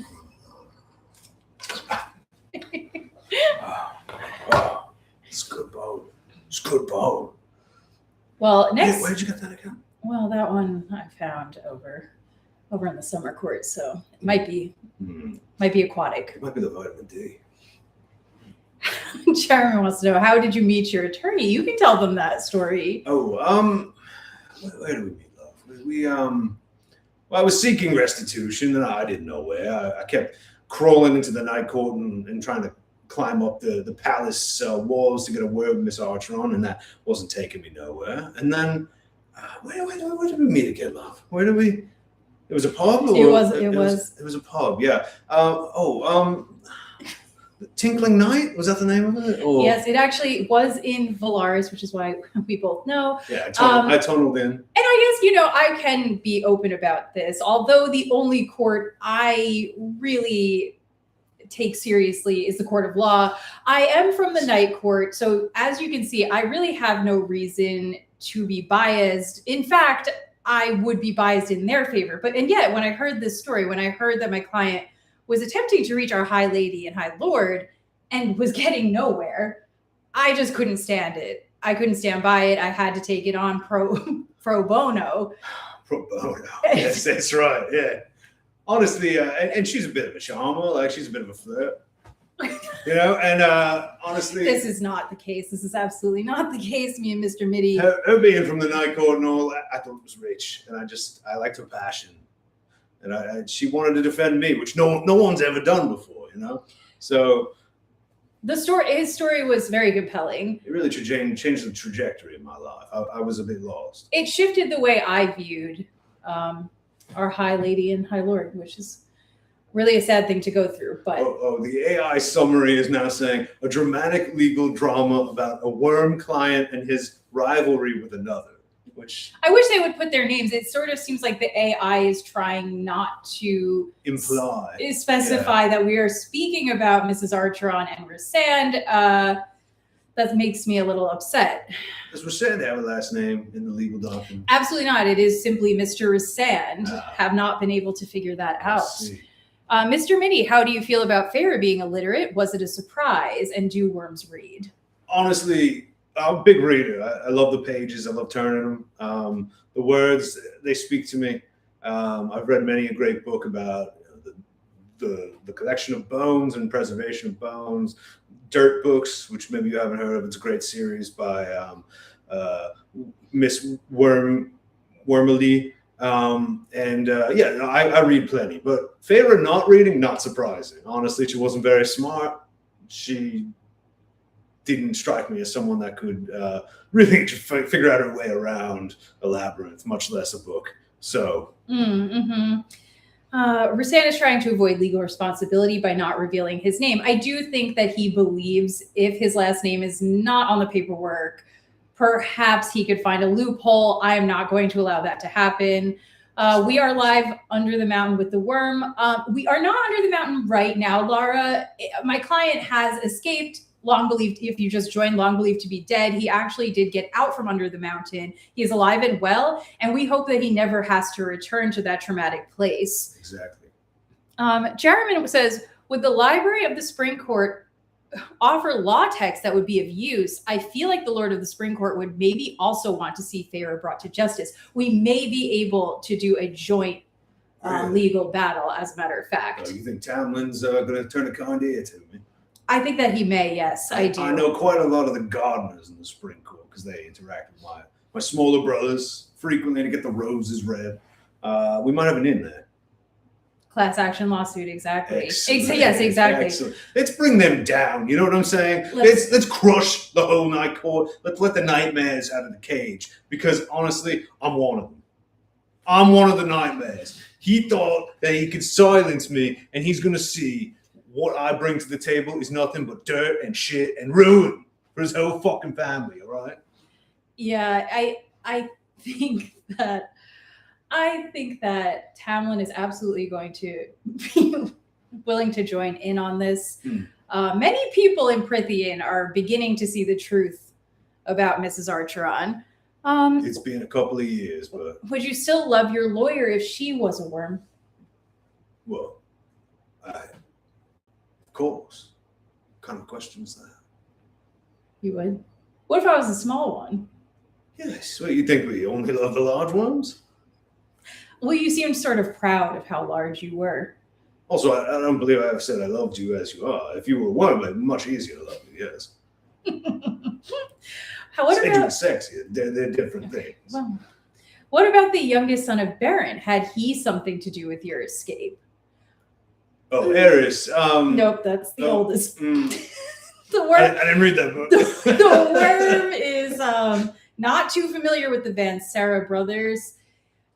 It's good bone. It's good bone. Well, next... Where'd you get that again? Well, that one I found over in the summer court, so it might be aquatic. It might be the vitamin D. Jeremy wants to know, how did you meet your attorney? You can tell them that story. Oh, where did we meet, love? Well, I was seeking restitution, and I didn't know where. I kept crawling into the Night Court and trying to climb up the palace walls to get a word with Miss Archeron, and that wasn't taking me nowhere. And then, where did we meet again, love? Where did we? It was a pub. It was a pub. Yeah. Tinkling Night, was that the name of it? Or? Yes, it actually was in Valaris, which is why we both know. Yeah, I tunneled in. And I guess, I can be open about this. Although the only court I really take seriously is the court of law, I am from the Night Court. So as you can see, I really have no reason to be biased. In fact, I would be biased in their favor. And yet, when I heard this story, when I heard that my client was attempting to reach our High Lady and High Lord, and was getting nowhere. I just couldn't stand it. I couldn't stand by it. I had to take it on pro bono. Pro bono. Yes, that's right. Yeah. Honestly, and she's a bit of a charmer. Like, she's a bit of a flirt. You know, and honestly, this is not the case. This is absolutely not the case. Me and Mr. Mitty. Her being from the Night Court and all, I thought it was rich, and I liked her passion, and she wanted to defend me, which no one's ever done before, you know. So his story was very compelling. It really changed the trajectory of my life. I was a bit lost. It shifted the way I viewed our High Lady and High Lord, which is really a sad thing to go through. But the AI summary is now saying a dramatic legal drama about a Wyrm client and his rivalry with another. Which I wish they would put their names. It sort of seems like the AI is trying not to specify that we are speaking about Mrs. Archeron and Rhysand. That makes me a little upset. Does Rhysand have a last name in the legal document? Absolutely not. It is simply Mr. Rhysand. Have not been able to figure that out. Mr. Mitty, how do you feel about Feyre being illiterate? Was it a surprise? And do worms read? Honestly, I'm a big reader. I love the pages. I love turning them. The words, they speak to me. I've read many a great book about the collection of bones and preservation of bones. Dirt books, which maybe you haven't heard of. It's a great series by Miss Wormley. I read plenty. But Feyre not reading, not surprising. Honestly, she wasn't very smart. She didn't strike me as someone that could really figure out her way around a labyrinth, much less a book. So. Rhysand is trying to avoid legal responsibility by not revealing his name. I do think that he believes if his last name is not on the paperwork, perhaps he could find a loophole. I am not going to allow that to happen. We are live under the mountain with the Wyrm. We are not under the mountain right now, Laura. My client has escaped. Long believed, if you just joined, long believed to be dead. He actually did get out from under the mountain. He is alive and well, and we hope that he never has to return to that traumatic place. Exactly. Jeremy says, would the Library of the Spring Court offer law text that would be of use? I feel like the Lord of the Spring Court would maybe also want to see Feyre brought to justice. We may be able to do a joint legal battle, as a matter of fact. You think Tamlin's going to turn a kind ear to me? I think that he may, yes, I do. I know quite a lot of the gardeners in the Spring Court because they interact with my smaller brothers frequently to get the roses read. We might have an in there. Class action lawsuit, exactly. Excellent. Yes, exactly. Excellent. Let's bring them down. You know what I'm saying? Let's crush the whole Night Court. Let's let the nightmares out of the cage. Because honestly, I'm one of them. I'm one of the nightmares. He thought that he could silence me, and he's going to see what I bring to the table is nothing but dirt and shit and ruin for his whole fucking family, all right? Yeah, I think that Tamlin is absolutely going to be willing to join in on this. Many people in Prythian are beginning to see the truth about Mrs. Archeron. It's been a couple of years, but would you still love your lawyer if she was a worm? Well, of course. What kind of question is that? You would? What if I was a small one? Yes. Well, you think we only love the large ones? Well, you seemed sort of proud of how large you were. Also, I don't believe I ever said I loved you as you are. If you were one, it'd be much easier to love you, yes. Sexy. They're different things. Well, what about the youngest son of Baron? Had he something to do with your escape? Oh, Eris. Nope, that's the oldest. The Wyrm. I didn't read that book. The Wyrm is not too familiar with the Van Sarah brothers.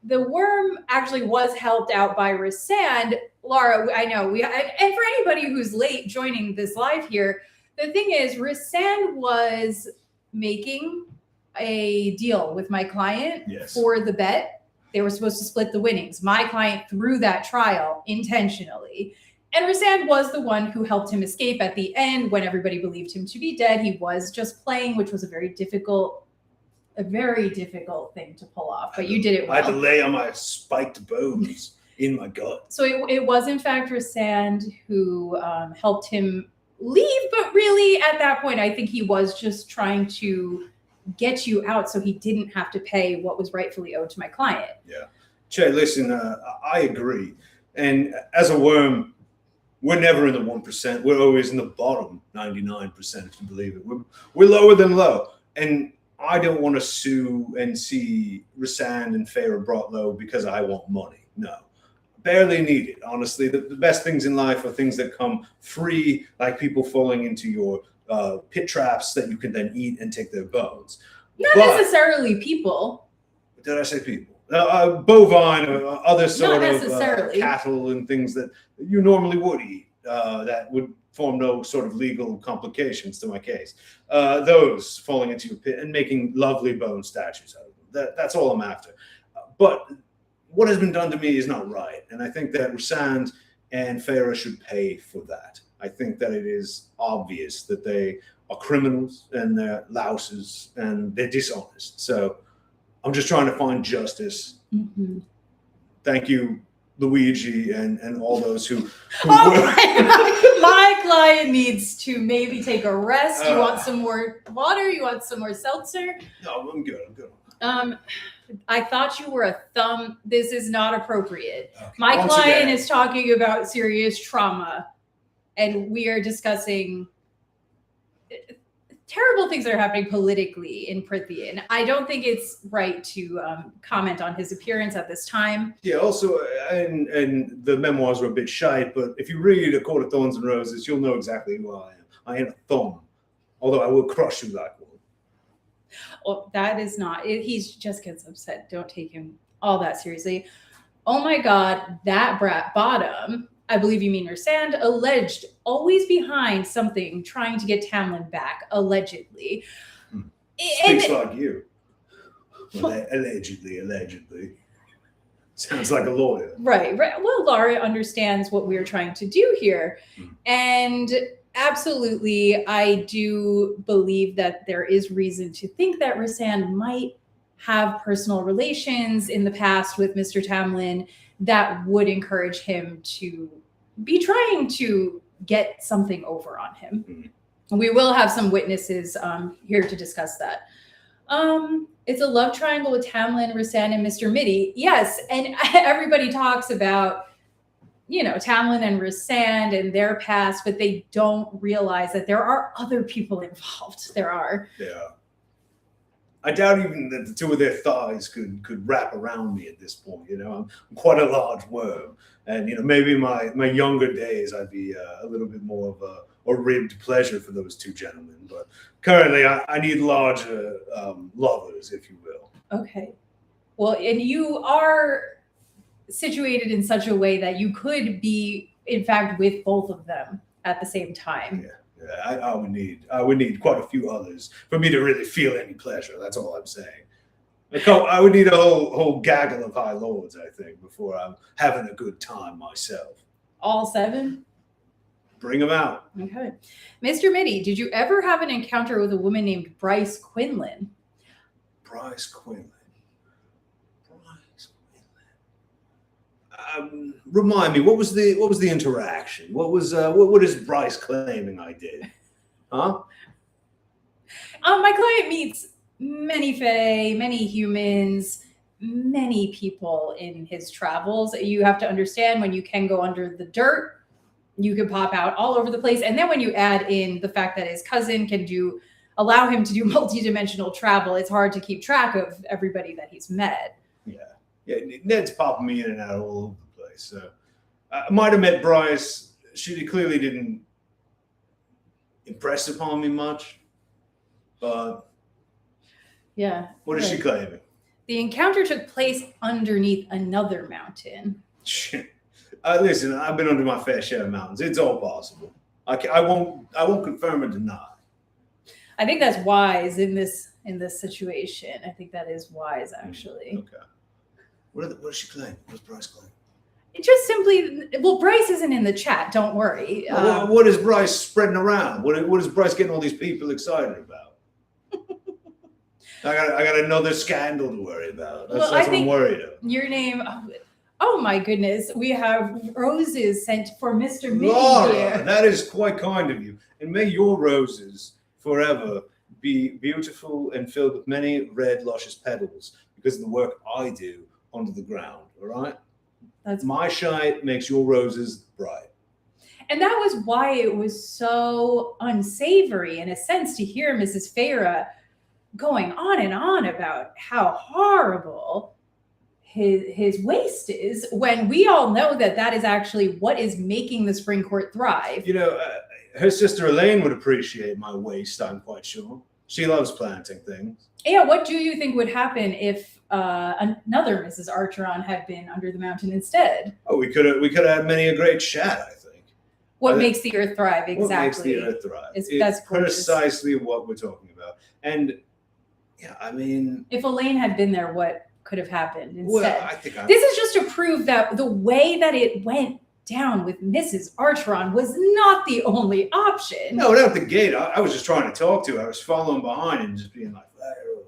The Wyrm actually was helped out by Rhysand. Laura, I know and for anybody who's late joining this live here, the thing is, Rhysand was making a deal with my client for the bet. They were supposed to split the winnings. My client threw that trial intentionally. And Rhysand was the one who helped him escape at the end when everybody believed him to be dead. He was just playing, which was a very difficult thing to pull off. But you did it well. I had to lay on my spiked bones in my gut. So it was, in fact, Rhysand who helped him leave. But really, at that point, I think he was just trying to get you out so he didn't have to pay what was rightfully owed to my client. Yeah. Che, listen, I agree. And as a Wyrm, we're never in the 1%. We're always in the bottom 99%, if you believe it. We're lower than low. And I don't want to sue and see Rhysand and Feyre brought low because I want money. No. Barely need it, honestly. The best things in life are things that come free, like people falling into your pit traps that you can then eat and take their bones. Not necessarily people. Did I say people? Bovine or other sort of cattle and things that you normally would eat that would form no sort of legal complications to my case. Those falling into your pit and making lovely bone statues out of them. That's all I'm after. But what has been done to me is not right. And I think that Rhysand and Feyre should pay for that. I think that it is obvious that they are criminals and they're louses and they're dishonest. So I'm just trying to find justice. Mm-hmm. Thank you, Luigi, and all those who my client needs to maybe take a rest. You want some more water? You want some more seltzer? No, I'm good. I thought you were a thumb. This is not appropriate. Okay. My client is talking about serious trauma, and we are discussing terrible things that are happening politically in Prithian. I don't think it's right to comment on his appearance at this time. Yeah, also, and the memoirs are a bit shite, but if you read A Court of Thorns and Roses, you'll know exactly who I am. I am a thumb, although I will crush you like one. Well, that is not, he just gets upset. Don't take him all that seriously. Oh my God, that brat bottom, I believe you mean Rhysand, alleged always behind something trying to get Tamlin back, allegedly. Speaks like you. Allegedly. Sounds like a lawyer. Right. Well, Laura understands what we're trying to do here. And absolutely, I do believe that there is reason to think that Rhysand might have personal relations in the past with Mr. Tamlin that would encourage him to be trying to get something over on him. Mm-hmm. We will have some witnesses here to discuss that. It's a love triangle with Tamlin, Rhysand, and Mr. Mitty. Yes, and everybody talks about, Tamlin and Rhysand and their past, but they don't realize that there are other people involved. There are. Yeah. I doubt even that the two of their thighs could wrap around me at this point. I'm quite a large Wyrm, and maybe my younger days I'd be a little bit more of a ribbed pleasure for those two gentlemen. But currently, I need larger lovers, if you will. Okay. Well, and you are situated in such a way that you could be, in fact, with both of them at the same time. Yeah. I would need quite a few others for me to really feel any pleasure. That's all I'm saying. I would need a whole gaggle of high lords, I think, before I'm having a good time myself. All 7? Bring them out. Okay. Mr. Mitty, did you ever have an encounter with a woman named Bryce Quinlan? Bryce Quinlan. Remind me, what was the interaction? What is Bryce claiming I did? Huh? My client meets many fae, many humans, many people in his travels. You have to understand, when you can go under the dirt, you can pop out all over the place. And then when you add in the fact that his cousin can allow him to do multidimensional travel, it's hard to keep track of everybody that he's met. Yeah, Ned's popping me in and out all over the place. So I might have met Bryce. She clearly didn't impress upon me much. But yeah. What is she claiming? The encounter took place underneath another mountain. Shit. Listen, I've been under my fair share of mountains. It's all possible. I won't confirm or deny. I think that's wise in this situation. I think that is wise, actually. Okay. What does she claim? What does Bryce claim? It just simply, Bryce isn't in the chat. Don't worry. What is Bryce spreading around? What is Bryce getting all these people excited about? I got another scandal to worry about. That's what I'm worried of. Your name, Oh my goodness, we have roses sent for Mr. Laura, Middengard. that is quite kind of you. And may your roses forever be beautiful and filled with many red, luscious petals because of the work I do under the ground. All right? That's my shite makes your roses bright. And that was why it was so unsavory, in a sense, to hear Mrs. Feyre going on and on about how horrible his waste is, when we all know that that is actually what is making the Spring Court thrive. You know, her sister Elaine would appreciate my waste, I'm quite sure. She loves planting things. Yeah, what do you think would happen if another Mrs. Archeron had been under the mountain instead? Oh, we could have had many a great chat, I think. What makes the earth thrive? Exactly. What makes the earth thrive? That's precisely what we're talking about. And yeah, I mean, if Elaine had been there, what could have happened instead? Well, this is just to prove that the way that it went down with Mrs. Archeron was not the only option. No, out the gate, I was just trying to talk to her. I was following behind and just being like,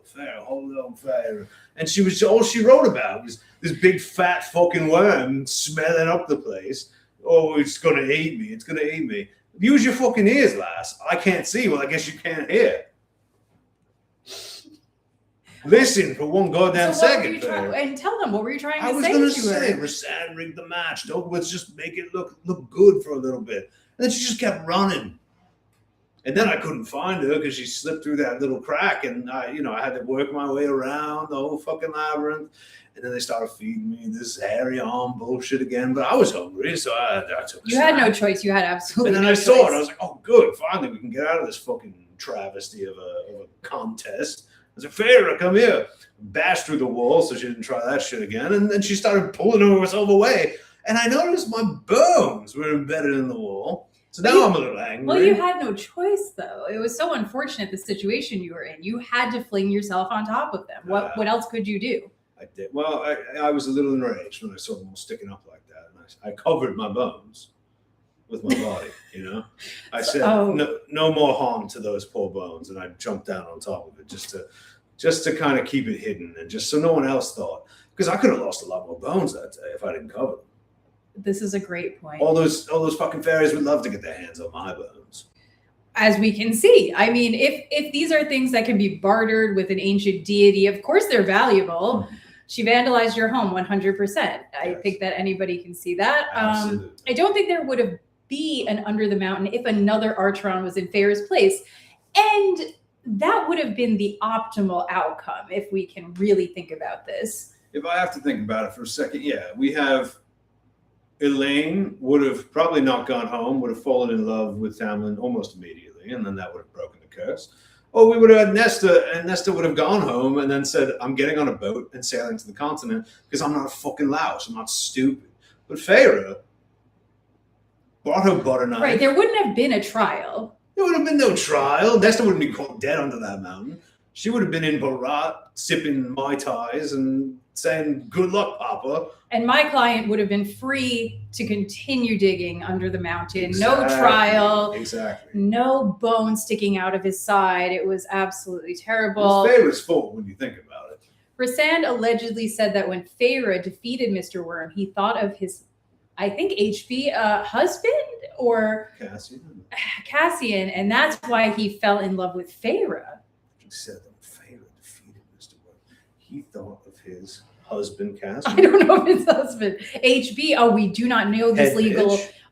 Feyre, hold on, Feyre. And she was all she wrote about was this big fat fucking worm smelling up the place. Oh, it's gonna eat me. It's gonna eat me. Use your fucking ears, lass. I can't see. Well, I guess you can't hear. Listen for one goddamn second. And tell them, what were you trying to say? I was going to say, Rhysand rigged the match. Let's just make it look good for a little bit. And then she just kept running. And then I couldn't find her because she slipped through that little crack. And I had to work my way around the whole fucking labyrinth. And then they started feeding me this hairy arm bullshit again. But I was hungry, so I took a You had no choice. You had absolutely no choice. And then I saw it. I was like, oh, good. Finally, we can get out of this fucking travesty of a contest. I said, Feyre, come here. Bashed through the wall so she didn't try that shit again. And then she started pulling herself away. And I noticed my bones were embedded in the wall. So now I'm a little angry. Well, you had no choice, though. It was so unfortunate, the situation you were in. You had to fling yourself on top of them. What else could you do? I did. Well, I was a little enraged when I saw them all sticking up like that. And I covered my bones with my body, I said, no more harm to those poor bones. And I jumped down on top of it just to kind of keep it hidden and just so no one else thought. Because I could have lost a lot more bones that day if I didn't cover them. This is a great point. All those fucking fairies would love to get their hands on my bones. As we can see. I mean, if these are things that can be bartered with an ancient deity, of course they're valuable. She vandalized your home 100%. I think that anybody can see that. I don't think there would have be an Under the Mountain if another Archeron was in Feyre's place. And that would have been the optimal outcome if we can really think about this. If I have to think about it for a second, we have Elaine would have probably not gone home, would have fallen in love with Tamlin almost immediately, and then that would have broken the curse. Or we would have had Nesta, and Nesta would have gone home and then said, I'm getting on a boat and sailing to the continent because I'm not a fucking louse. I'm not stupid. But Feyre brought her butter knife. Right, there wouldn't have been a trial. There would have been no trial. Nesta wouldn't be caught dead under that mountain. She would have been in Barat, sipping Mai Tais and saying, good luck, Papa. And my client would have been free to continue digging under the mountain. Exactly. No trial. Exactly. No bone sticking out of his side. It was absolutely terrible. It's Feyre's fault when you think about it. Rhysand allegedly said that when Feyre defeated Mr. Wyrm, he thought of his, I think, HB husband or Cassian, and that's why he fell in love with Feyre. He said that Feyre defeated Mr. Wyrm. He thought of his husband, Cassian. I don't know if his husband. HB, we do not know this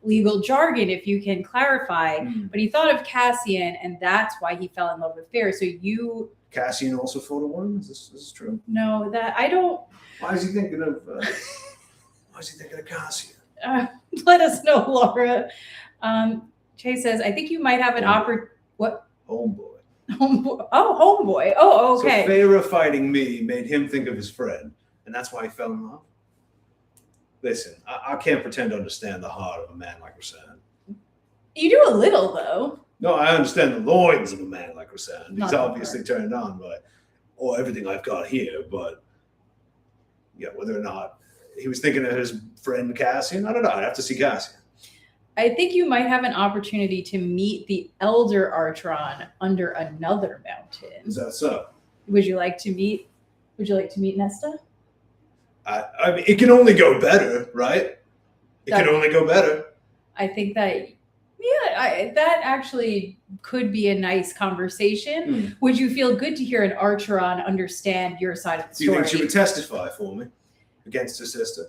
legal jargon, if you can clarify. But he thought of Cassian, and that's why he fell in love with Feyre. So Cassian also fought a worm? Is this true? No, that I don't. Why is he thinking of Cassian? Let us know, Laura. Jay says, I think you might have an What? Homeboy. Homeboy. Oh, okay. So Feyre fighting me made him think of his friend, and that's why he fell in love? Listen, I can't pretend to understand the heart of a man like Rhysand. You do a little, though. No, I understand the loins of a man like Rhysand. He's obviously turned on by everything I've got here, but whether or not he was thinking of his friend Cassian, I don't know. I'd have to see Cassian. I think you might have an opportunity to meet the elder Archeron under another mountain. Is that so? Would you like to meet Nesta? I mean, it can only go better, right? It can only go better. I think that, that actually could be a nice conversation. Would you feel good to hear an Archeron understand your side of the story? Do you think she would testify for me against her sister?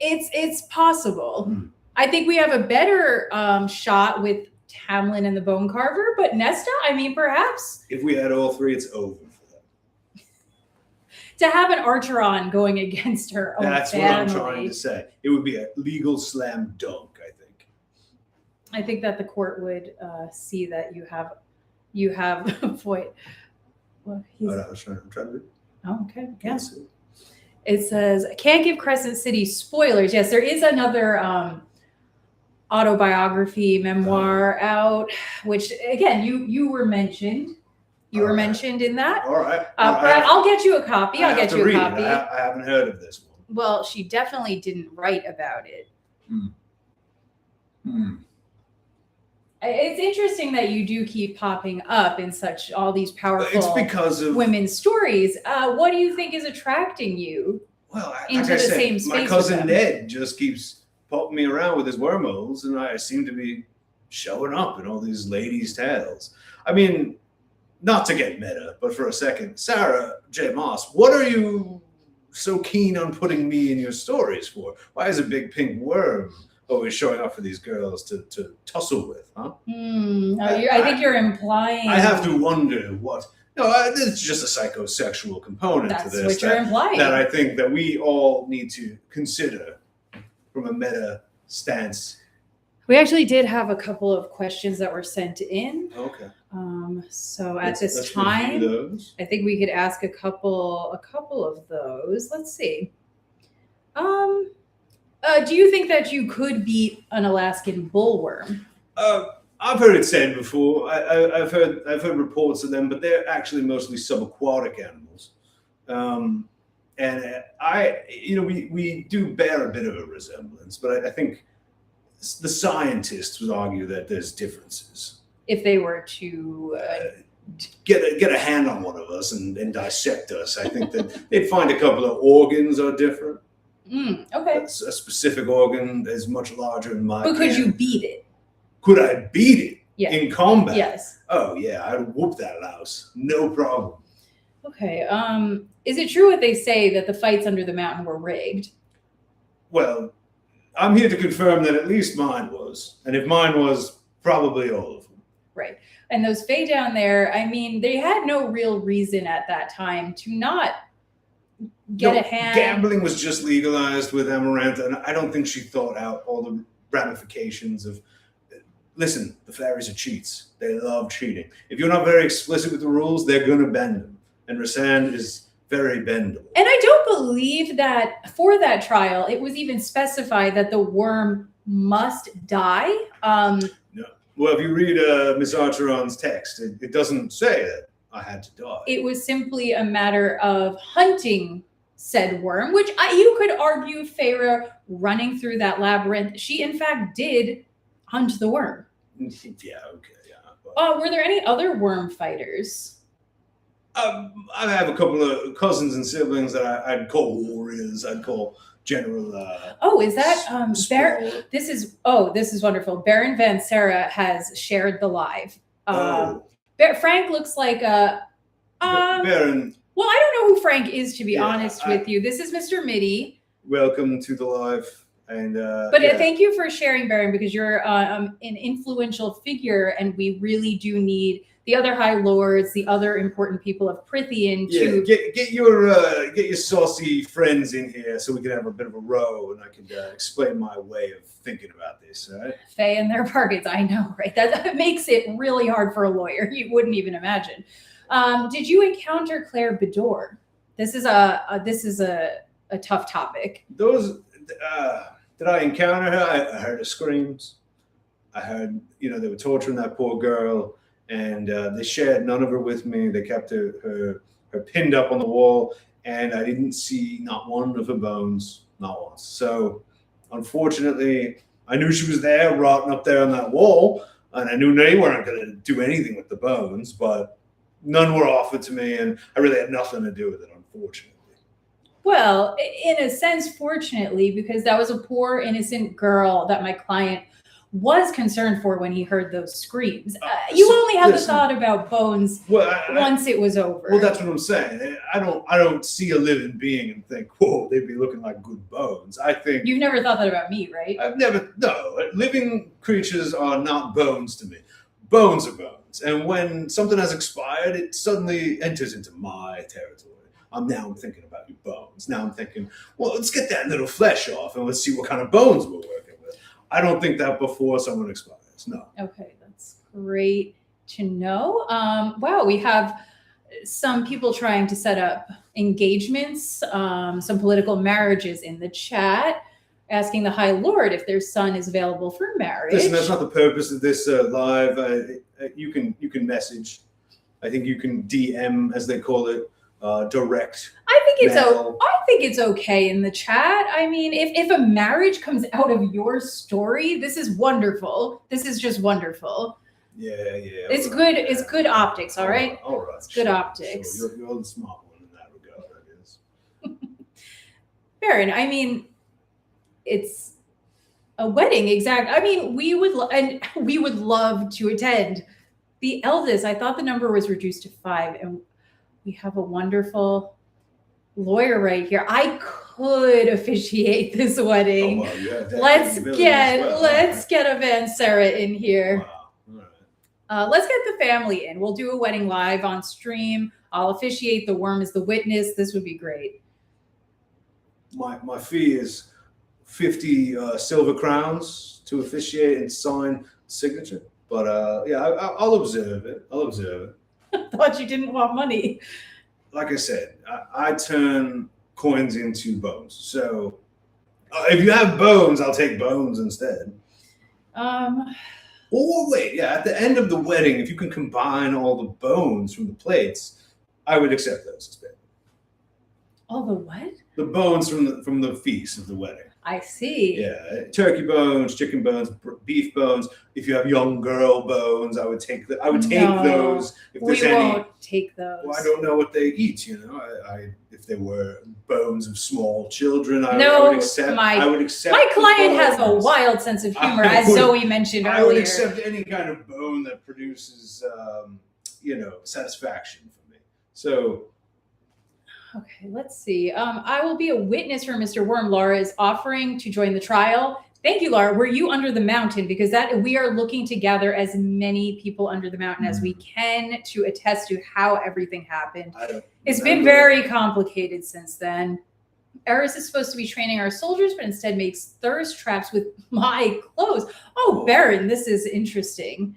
It's possible. I think we have a better shot with Tamlin and the Bone Carver, but Nesta, I mean, perhaps. If we had all three, it's over for them. To have an Archeron going against her own That's family. what I'm trying to say. It would be a legal slam dunk, I think. I think that the court would see that you have a point. Well, I'm trying to read. Oh, okay. Yeah. It says, I can't give Crescent City spoilers. Yes, there is another autobiography memoir out, which again, you were mentioned. You were mentioned in that. All right. I'll get you a copy. I'll get you a copy. I haven't heard of this one. Well, she definitely didn't write about it. It's interesting that you do keep popping up in all these powerful it's because of women's stories. What do you think is attracting you into the same space? My cousin Ned just keeps popping me around with his wormholes, and I seem to be showing up in all these ladies' tales. I mean, not to get meta, but for a second, Sarah J. Moss, what are you so keen on putting me in your stories for? Why is a big pink worm always showing up for these girls to tussle with, huh? I think you're implying. I have to wonder what. No, it's just a psychosexual component to this. That's what you're implying. That I think that we all need to consider from a meta stance. We actually did have a couple of questions that were sent in. Okay. So at this time, I think we could ask a couple of those. Let's see. Do you think that you could beat an Alaskan bullworm? I've heard it said before. I've heard reports of them, but they're actually mostly subaquatic animals. And we do bear a bit of a resemblance, but I think the scientists would argue that there's differences. If they were to get a hand on one of us and dissect us, I think that they'd find a couple of organs are different. Okay. A specific organ is much larger than mine. But could you beat it? Could I beat it in combat? Yes. Oh yeah, I'd whoop that louse. No problem. Okay. Is it true what they say that the fights under the mountain were rigged? Well, I'm here to confirm that at least mine was. And if mine was, probably all of them. Right. And those Fae down there, I mean, they had no real reason at that time to not get a hand. Gambling was just legalized with Amarantha, and I don't think she thought out all the ramifications of... Listen, the fairies are cheats. They love cheating. If you're not very explicit with the rules, they're going to bend them. And Rhysand is very bendable. And I don't believe that for that trial, it was even specified that the worm must die. No. Well, if you read Miss Archeron's text, it doesn't say that I had to die. It was simply a matter of hunting said worm, which you could argue Feyre running through that labyrinth. She, in fact, did hunt the worm. Yeah, okay. Yeah. Were there any other worm fighters? I have a couple of cousins and siblings that I'd call warriors. I'd call General. Is that Baron? This is wonderful. Baron Van Sarah has shared the live. Frank looks like a Baron. Well, I don't know who Frank is, to be honest with you. This is Mr. Mitty. Welcome to the live. And thank you for sharing, Baron, because you're an influential figure, and we really do need the other High Lords, the other important people of Prythian to get your saucy friends in here so we can have a bit of a row, and I can explain my way of thinking about this. All right? Faye and their bargains, I know, right? That makes it really hard for a lawyer. You wouldn't even imagine. Did you encounter Claire Bedore? This is a tough topic. Did I encounter her? I heard her screams. I heard, they were torturing that poor girl, and they shared none of her with me. They kept her pinned up on the wall, and I didn't see not one of her bones, not once. So, unfortunately, I knew she was there, rotting up there on that wall, and I knew they weren't going to do anything with the bones, but none were offered to me, and I really had nothing to do with it, unfortunately. Well, in a sense, fortunately, because that was a poor, innocent girl that my client was concerned for when he heard those screams. You only have the thought about bones once it was over. Well, that's what I'm saying. I don't see a living being and think, whoa, they'd be looking like good bones. I think you've never thought that about me, right? No, living creatures are not bones to me. Bones are bones, and when something has expired, it suddenly enters into my territory. I'm thinking about your bones. Now I'm thinking, well, let's get that little flesh off and let's see what kind of bones we're working with. I don't think that before someone expires. No. Okay, that's great to know. Wow, we have some people trying to set up engagements, some political marriages in the chat, asking the High Lord if their son is available for marriage. Listen, that's not the purpose of this live. You can message. I think you can DM, as they call it. Direct. I think it's okay in the chat. I mean, if a marriage comes out of your story, this is wonderful. This is just wonderful. Yeah. It's good. It's good optics. All right. All right. It's good optics. Sure. You're the smart one in that regard, I guess. Baron, I mean, it's a wedding. I mean, we would love to attend. The eldest, I thought the number was reduced to 5, and we have a wonderful lawyer right here. I could officiate this wedding. Oh, well, let's get Van Sarah in here. Wow. All right. Let's get the family in. We'll do a wedding live on stream. I'll officiate. The Wyrm is the witness. This would be great. My fee is 50 silver crowns to officiate and sign signature. But I'll observe it. I thought you didn't want money. Like I said, I turn coins into bones. So if you have bones, I'll take bones instead. Wait. Yeah, at the end of the wedding, if you can combine all the bones from the plates, I would accept those as payment. All the what? The bones from the feast of the wedding. I see. Yeah, turkey bones, chicken bones, beef bones. If you have young girl bones, I would take those. If we won't take those. Well, I don't know what they eat. If they were bones of small children, I would accept. My client has a wild sense of humor, as Zoe mentioned earlier. I would accept any kind of bone that produces, satisfaction for me. So. Okay, let's see. I will be a witness for Mr. Wyrm. Laura is offering to join the trial. Thank you, Laura. Were you under the mountain? Because we are looking to gather as many people under the mountain as we can to attest to how everything happened. It's been very complicated since then. Eris is supposed to be training our soldiers, but instead makes thirst traps with my clothes. Oh, Baron, this is interesting.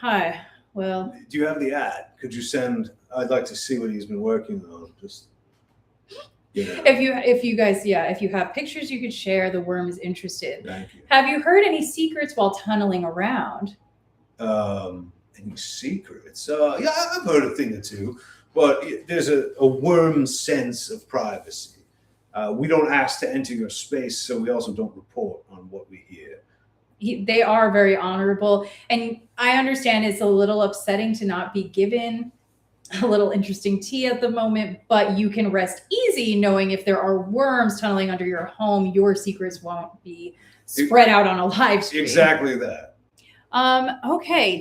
Hi. Well, do you have the ad? Could you send? I'd like to see what he's been working on. Just. If you have pictures you could share, the Wyrm is interested. Thank you. Have you heard any secrets while tunneling around? Any secrets? I've heard a thing or two, but there's a Wyrm sense of privacy. We don't ask to enter your space, so we also don't report on what we hear. They are very honorable, and I understand it's a little upsetting to not be given a little interesting tea at the moment, but you can rest easy knowing if there are worms tunneling under your home, your secrets won't be spread out on a live stream. Exactly that. Okay,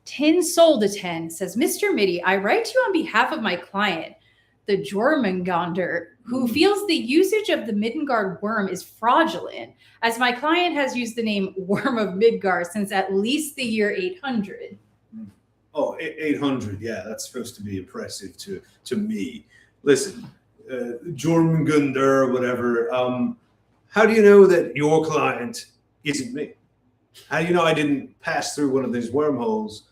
Tin Sold a 10 says, Mr. Mitty, I write to you on behalf of my client, the Jormungandr, who feels the usage of the Middengard Wyrm is fraudulent, as my client has used the name Wyrm of Midgard since at least the year 800. Oh, 800. Yeah, that's supposed to be impressive to me. Listen, Jormungandr, whatever. How do you know that your client isn't me? How do you know I didn't pass through one of these wormholes,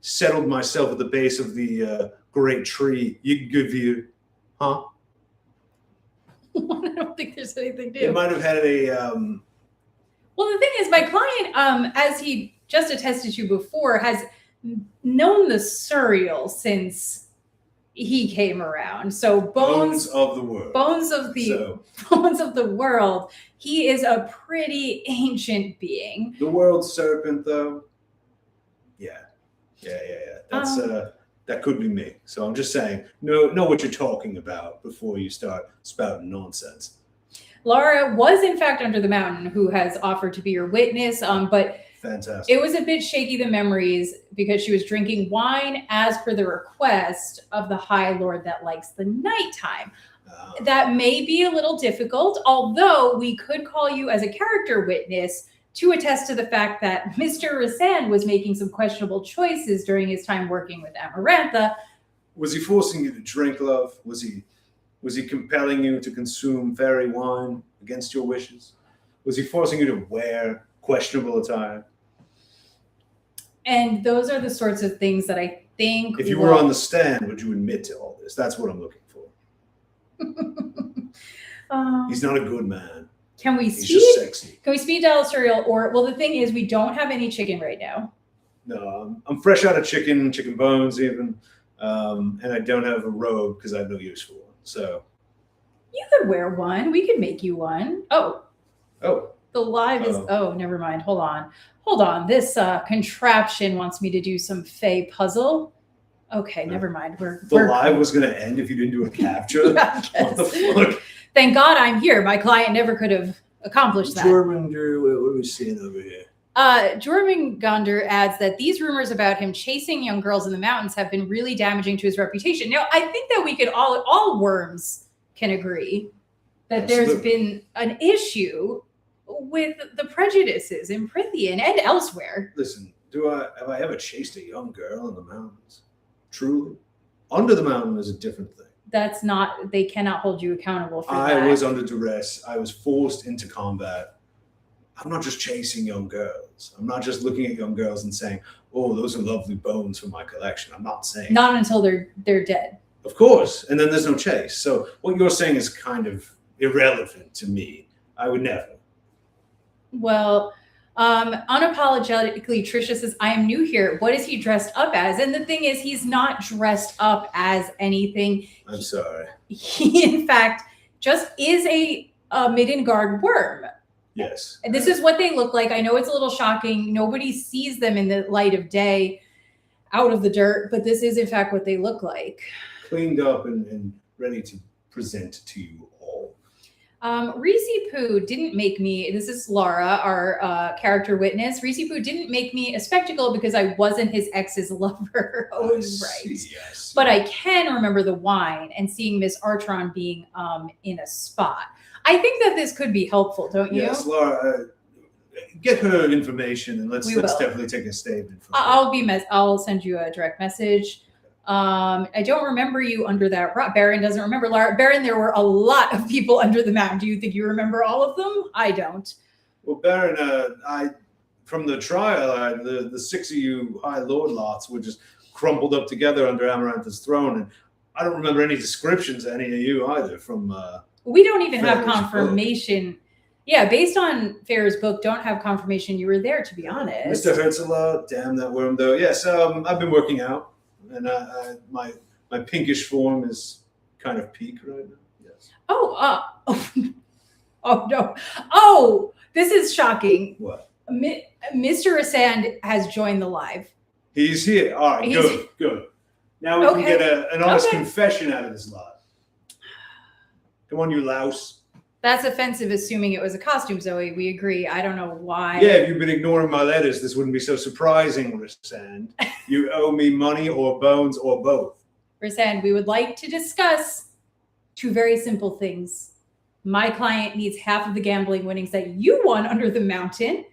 settled myself at the base of the great tree? You, huh? I don't think there's anything to. It might have had a. Well, the thing is, my client, as he just attested to before, has known the Surreal since he came around. So bones of the world. Bones of the world. He is a pretty ancient being. The world serpent, though. Yeah. That's That could be me. So I'm just saying, know what you're talking about before you start spouting nonsense. Laura was in fact under the mountain, who has offered to be your witness, but fantastic. It was a bit shaky, the memories, because she was drinking wine as per the request of the High Lord that likes the nighttime. That may be a little difficult, although we could call you as a character witness to attest to the fact that Mr. Rhysand was making some questionable choices during his time working with Amarantha. Was he forcing you to drink, love? Was he compelling you to consume fairy wine against your wishes? Was he forcing you to wear questionable attire? And those are the sorts of things that I think... If you were on the stand, would you admit to all this? That's what I'm looking for. He's not a good man. Can we He's just sexy. Can we speed dial cereal? Or, well, the thing is, we don't have any chicken right now. No, I'm fresh out of chicken bones even. And I don't have a robe because I have no use for one. So you could wear one. We could make you one. Oh. The live is... Oh, never mind. Hold on. This contraption wants me to do some Fey puzzle. Okay, never mind. The live was going to end if you didn't do a capture? Yeah, what the fuck? Thank God I'm here. My client never could have accomplished that. Jormungandr, what are we seeing over here? Jormungandr adds that these rumors about him chasing young girls in the mountains have been really damaging to his reputation. Now, I think that we could all Wyrms can agree that there's been an issue with the prejudices in Prithian and elsewhere. Listen, have I ever chased a young girl in the mountains? Truly? Under the mountain is a different thing. That's not, they cannot hold you accountable for that. I was under duress. I was forced into combat. I'm not just chasing young girls. I'm not just looking at young girls and saying, oh, those are lovely bones from my collection. I'm not saying not until they're dead. Of course. And then there's no chase. So what you're saying is kind of irrelevant to me. I would never. Well, unapologetically, Trisha says, I am new here. What is he dressed up as? And the thing is, he's not dressed up as anything. I'm sorry. He, in fact, just is a Middengard Wyrm. Yes. And this is what they look like. I know it's a little shocking. Nobody sees them in the light of day out of the dirt, but this is, in fact, what they look like. Cleaned up and ready to present to you all. Reese Poo didn't make me, this is Laura, our character witness. Reese Poo didn't make me a spectacle because I wasn't his ex's lover. Oh, right. Yes. But I can remember the wine and seeing Miss Archeron being in a spot. I think that this could be helpful, don't you? Yes, Laura, get her information and let's definitely take a statement. I'll send you a direct message. I don't remember you under that rock. Baron doesn't remember. Laura, Baron, there were a lot of people under the mountain. Do you think you remember all of them? I don't. Well, Baron, from the trial, the six of you High Lord lots were just crumpled up together under Amarantha's throne, and I don't remember any descriptions of any of you either from. We don't even have confirmation. Book. Yeah, based on Farrah's book, don't have confirmation you were there, to be honest. Mr. Hertzela, damn that Wyrm, though. Yes, I've been working out. And my pinkish form is kind of peak right now. Yes. Oh no. Oh, this is shocking. What? Mr. Rhysand has joined the live. He's here. All right, good. Now we can get an honest confession out of this lot. Come on, you louse. That's offensive, assuming it was a costume, Zoe. We agree. I don't know why. Yeah, if you've been ignoring my letters, this wouldn't be so surprising, Rhysand. You owe me money or bones or both. Rhysand, we would like to discuss two very simple things. My client needs half of the gambling winnings that you won under the mountain.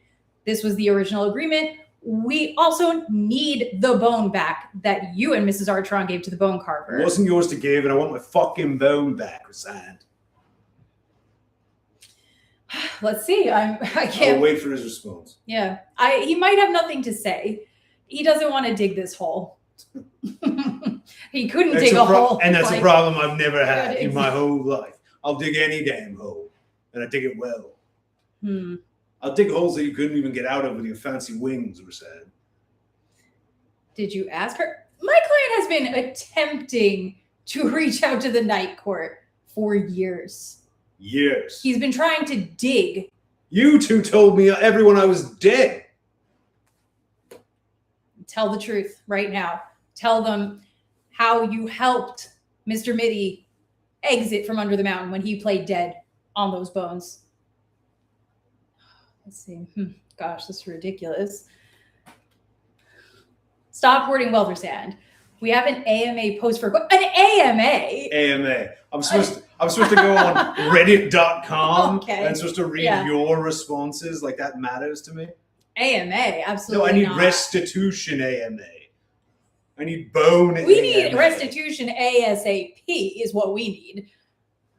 This was the original agreement. We also need the bone back that you and Mrs. Archeron gave to the bone carver. It wasn't yours to give, and I want my fucking bone back, Rhysand. Let's see. I can't. I'll wait for his response. Yeah, he might have nothing to say. He doesn't want to dig this hole. He couldn't dig a hole. And that's a problem I've never had in my whole life. I'll dig any damn hole, and I dig it well. I'll dig holes that you couldn't even get out of with your fancy wings, Rhysand. Did you ask her? My client has been attempting to reach out to the Night Court for years. Years. He's been trying to dig. You two told me everyone I was dead. Tell the truth right now. Tell them how you helped Mr. Mitty exit from under the mountain when he played dead on those bones. Let's see. Gosh, this is ridiculous. Stop hoarding wealth or sand. We have an AMA post for an AMA. AMA. I'm supposed to go on Reddit.com Okay. and supposed to read your responses. Like that matters to me. AMA, absolutely. No, I need not. restitution AMA. I need bone. We AMA. need restitution ASAP is what we need.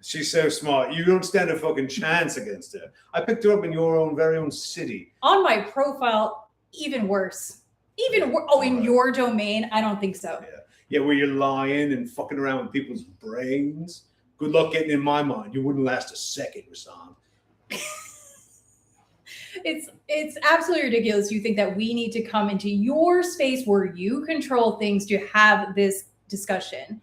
She's so smart. You don't stand a fucking chance against her. I picked her up in your own very own city. On my profile, even worse. In your domain? I don't think so. Yeah, where you're lying and fucking around with people's brains. Good luck getting in my mind. You wouldn't last a second, Rhysand. It's absolutely ridiculous. You think that we need to come into your space where you control things to have this discussion.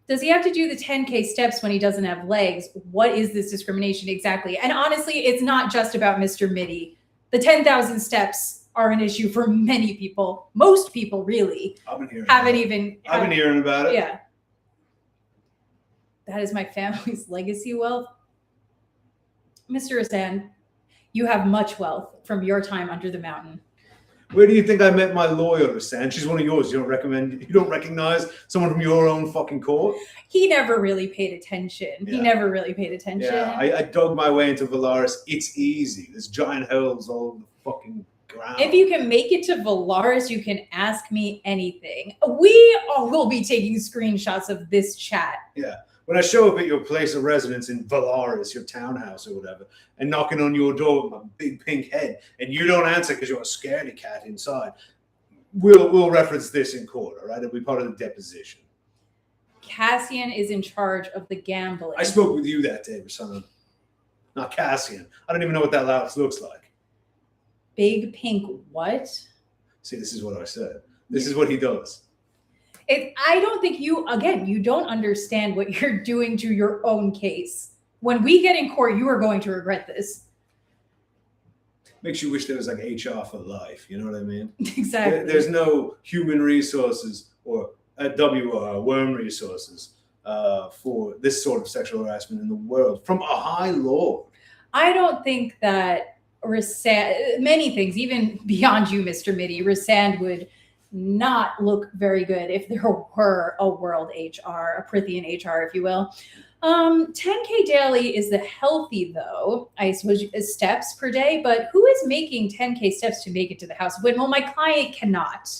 Does he have to do the 10K steps when he doesn't have legs? What is this discrimination exactly? And honestly, it's not just about Mr. Mitty. The 10,000 steps are an issue for many people. Most people really I've been hearing about it. Yeah. That is my family's legacy wealth. Mr. Rhysand, you have much wealth from your time under the mountain. Where do you think I met my lawyer, Rhysand? She's one of yours. You don't recognize someone from your own fucking court? He never really paid attention. Yeah, I dug my way into Valaris. It's easy. There's giant holes all over the fucking ground. If you can make it to Valaris, you can ask me anything. We will be taking screenshots of this chat. Yeah. When I show up at your place of residence in Valaris, your townhouse or whatever, and knocking on your door with my big pink head, and you don't answer because you're a scaredy cat inside, we'll reference this in court, all right? It'll be part of the deposition. Cassian is in charge of the gambling. I spoke with you that day, Rhysand. Not Cassian. I don't even know what that louse looks like. Big pink what? See, this is what I said. This is what he does. I don't think you don't understand what you're doing to your own case. When we get in court, you are going to regret this. Makes you wish there was like HR for life. You know what I mean? Exactly. There's no human resources or Wyrm resources for this sort of sexual harassment in the world from a high lord. I don't think that Rhysand, many things, even beyond you, Mr. Mitty, Rhysand would not look very good if there were a world HR, a Prithian HR, if you will. 10K daily is the healthy, though, I suppose, steps per day. But who is making 10K steps to make it to the House of Wyrm? Well, my client cannot.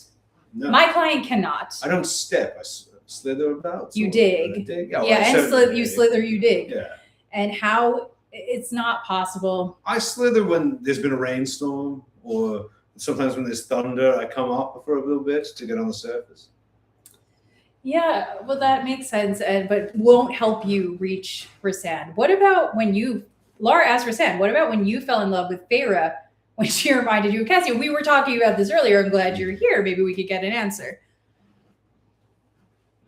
No. My client cannot. I don't step. I slither about. You dig. Yeah, and you slither, you dig. Yeah. And how it's not possible. I slither when there's been a rainstorm, or sometimes when there's thunder. I come up for a little bit to get on the surface. Yeah, well, that makes sense, but won't help you reach Rhysand. What about Laura asked Rhysand, what about when you fell in love with Feyre when she reminded you of Cassian? We were talking about this earlier. I'm glad you're here. Maybe we could get an answer.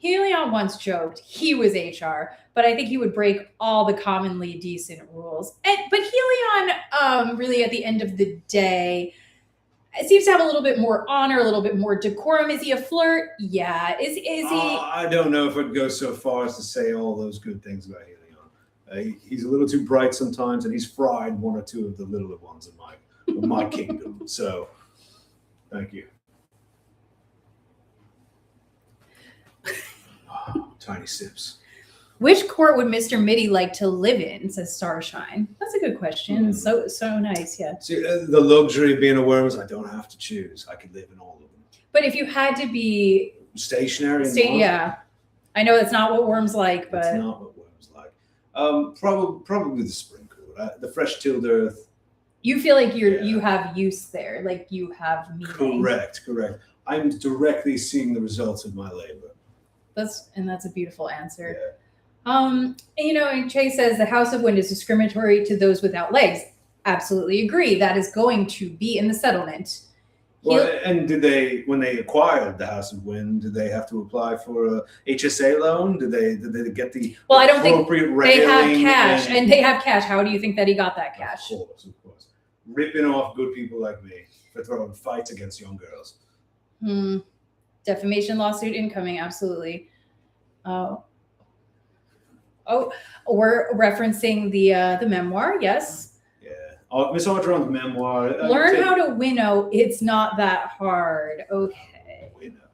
Helion once joked he was HR, but I think he would break all the commonly decent rules. But Helion, really at the end of the day, seems to have a little bit more honor, a little bit more decorum. Is he a flirt? Yeah. Is he? I don't know if I'd go so far as to say all those good things about Helion. He's a little too bright sometimes, and he's fried one or two of the littler ones in my kingdom. So, thank you. Oh, tiny sips. Which court would Mr. Mitty like to live in, says Starshine. That's a good question. So nice, yeah. See, the luxury of being a worm is I don't have to choose. I could live in all of them. But if you had to be stationary, yeah. I know that's not what worms like, but it's not what worms like. Probably the spring court, the fresh tilled earth. You feel like you have use there, like you have meaning. Correct. I'm directly seeing the results of my labor. That's a beautiful answer. Yeah. And Chase says the House of Wind is discriminatory to those without legs. Absolutely agree. That is going to be in the settlement. Well, and when they acquired the House of Wind, did they have to apply for a HSA loan? Did they get the I don't think they have cash, and they have cash. How do you think that he got that cash? Of course. Ripping off good people like me for throwing fights against young girls. Defamation lawsuit incoming. Absolutely. Oh, we're referencing the memoir. Yes. Yeah. Miss Archeron's memoir. Learn how to winnow. It's not that hard. Okay. Winnow.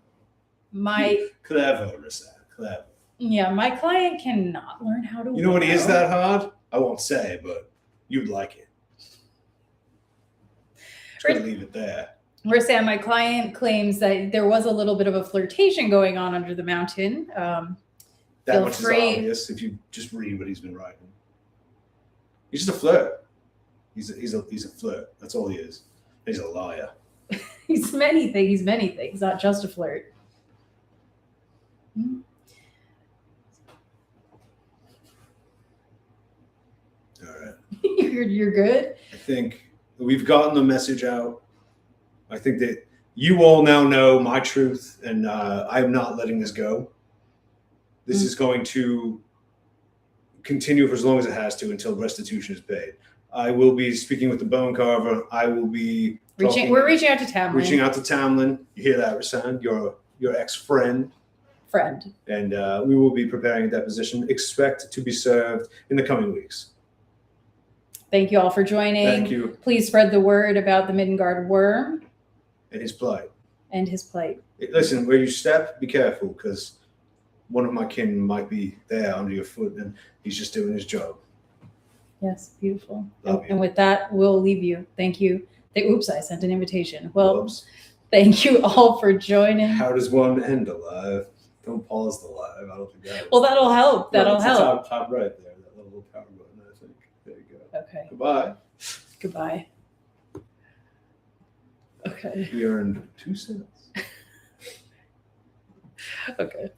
Clever, Rhysand. Clever. Yeah, my client cannot learn how to winnow. You know what is that hard? I won't say, but you'd like it. Just gonna leave it there. Rhysand, my client claims that there was a little bit of a flirtation going on under the mountain. That much is obvious if you just read what he's been writing. He's just a flirt. He's a flirt. That's all he is. He's a liar. He's many things. He's many things, not just a flirt. All right. You're good? I think we've gotten the message out. I think that you all now know my truth, and I'm not letting this go. This is going to continue for as long as it has to until restitution is paid. I will be speaking with the bone carver. I will be we're reaching out to Tamlin. Reaching out to Tamlin. You hear that, Rhysand? Your ex-friend. And we will be preparing a deposition. Expect to be served in the coming weeks. Thank you all for joining. Thank you. Please spread the word about the Middengard Wyrm. And his plight. Listen, where you step, be careful, because one of my kin might be there under your foot, and he's just doing his job. Yes, beautiful. Love you. And with that, we'll leave you. Thank you. Oops, I sent an invitation. Well, Whoops. Thank you all for joining. How does one end a live? Don't pause the live. I don't think that. Well, that'll help. That'll help. Top right there, that little power button, I think. There you go. Okay. Goodbye. Okay. We earned 2 cents. Okay.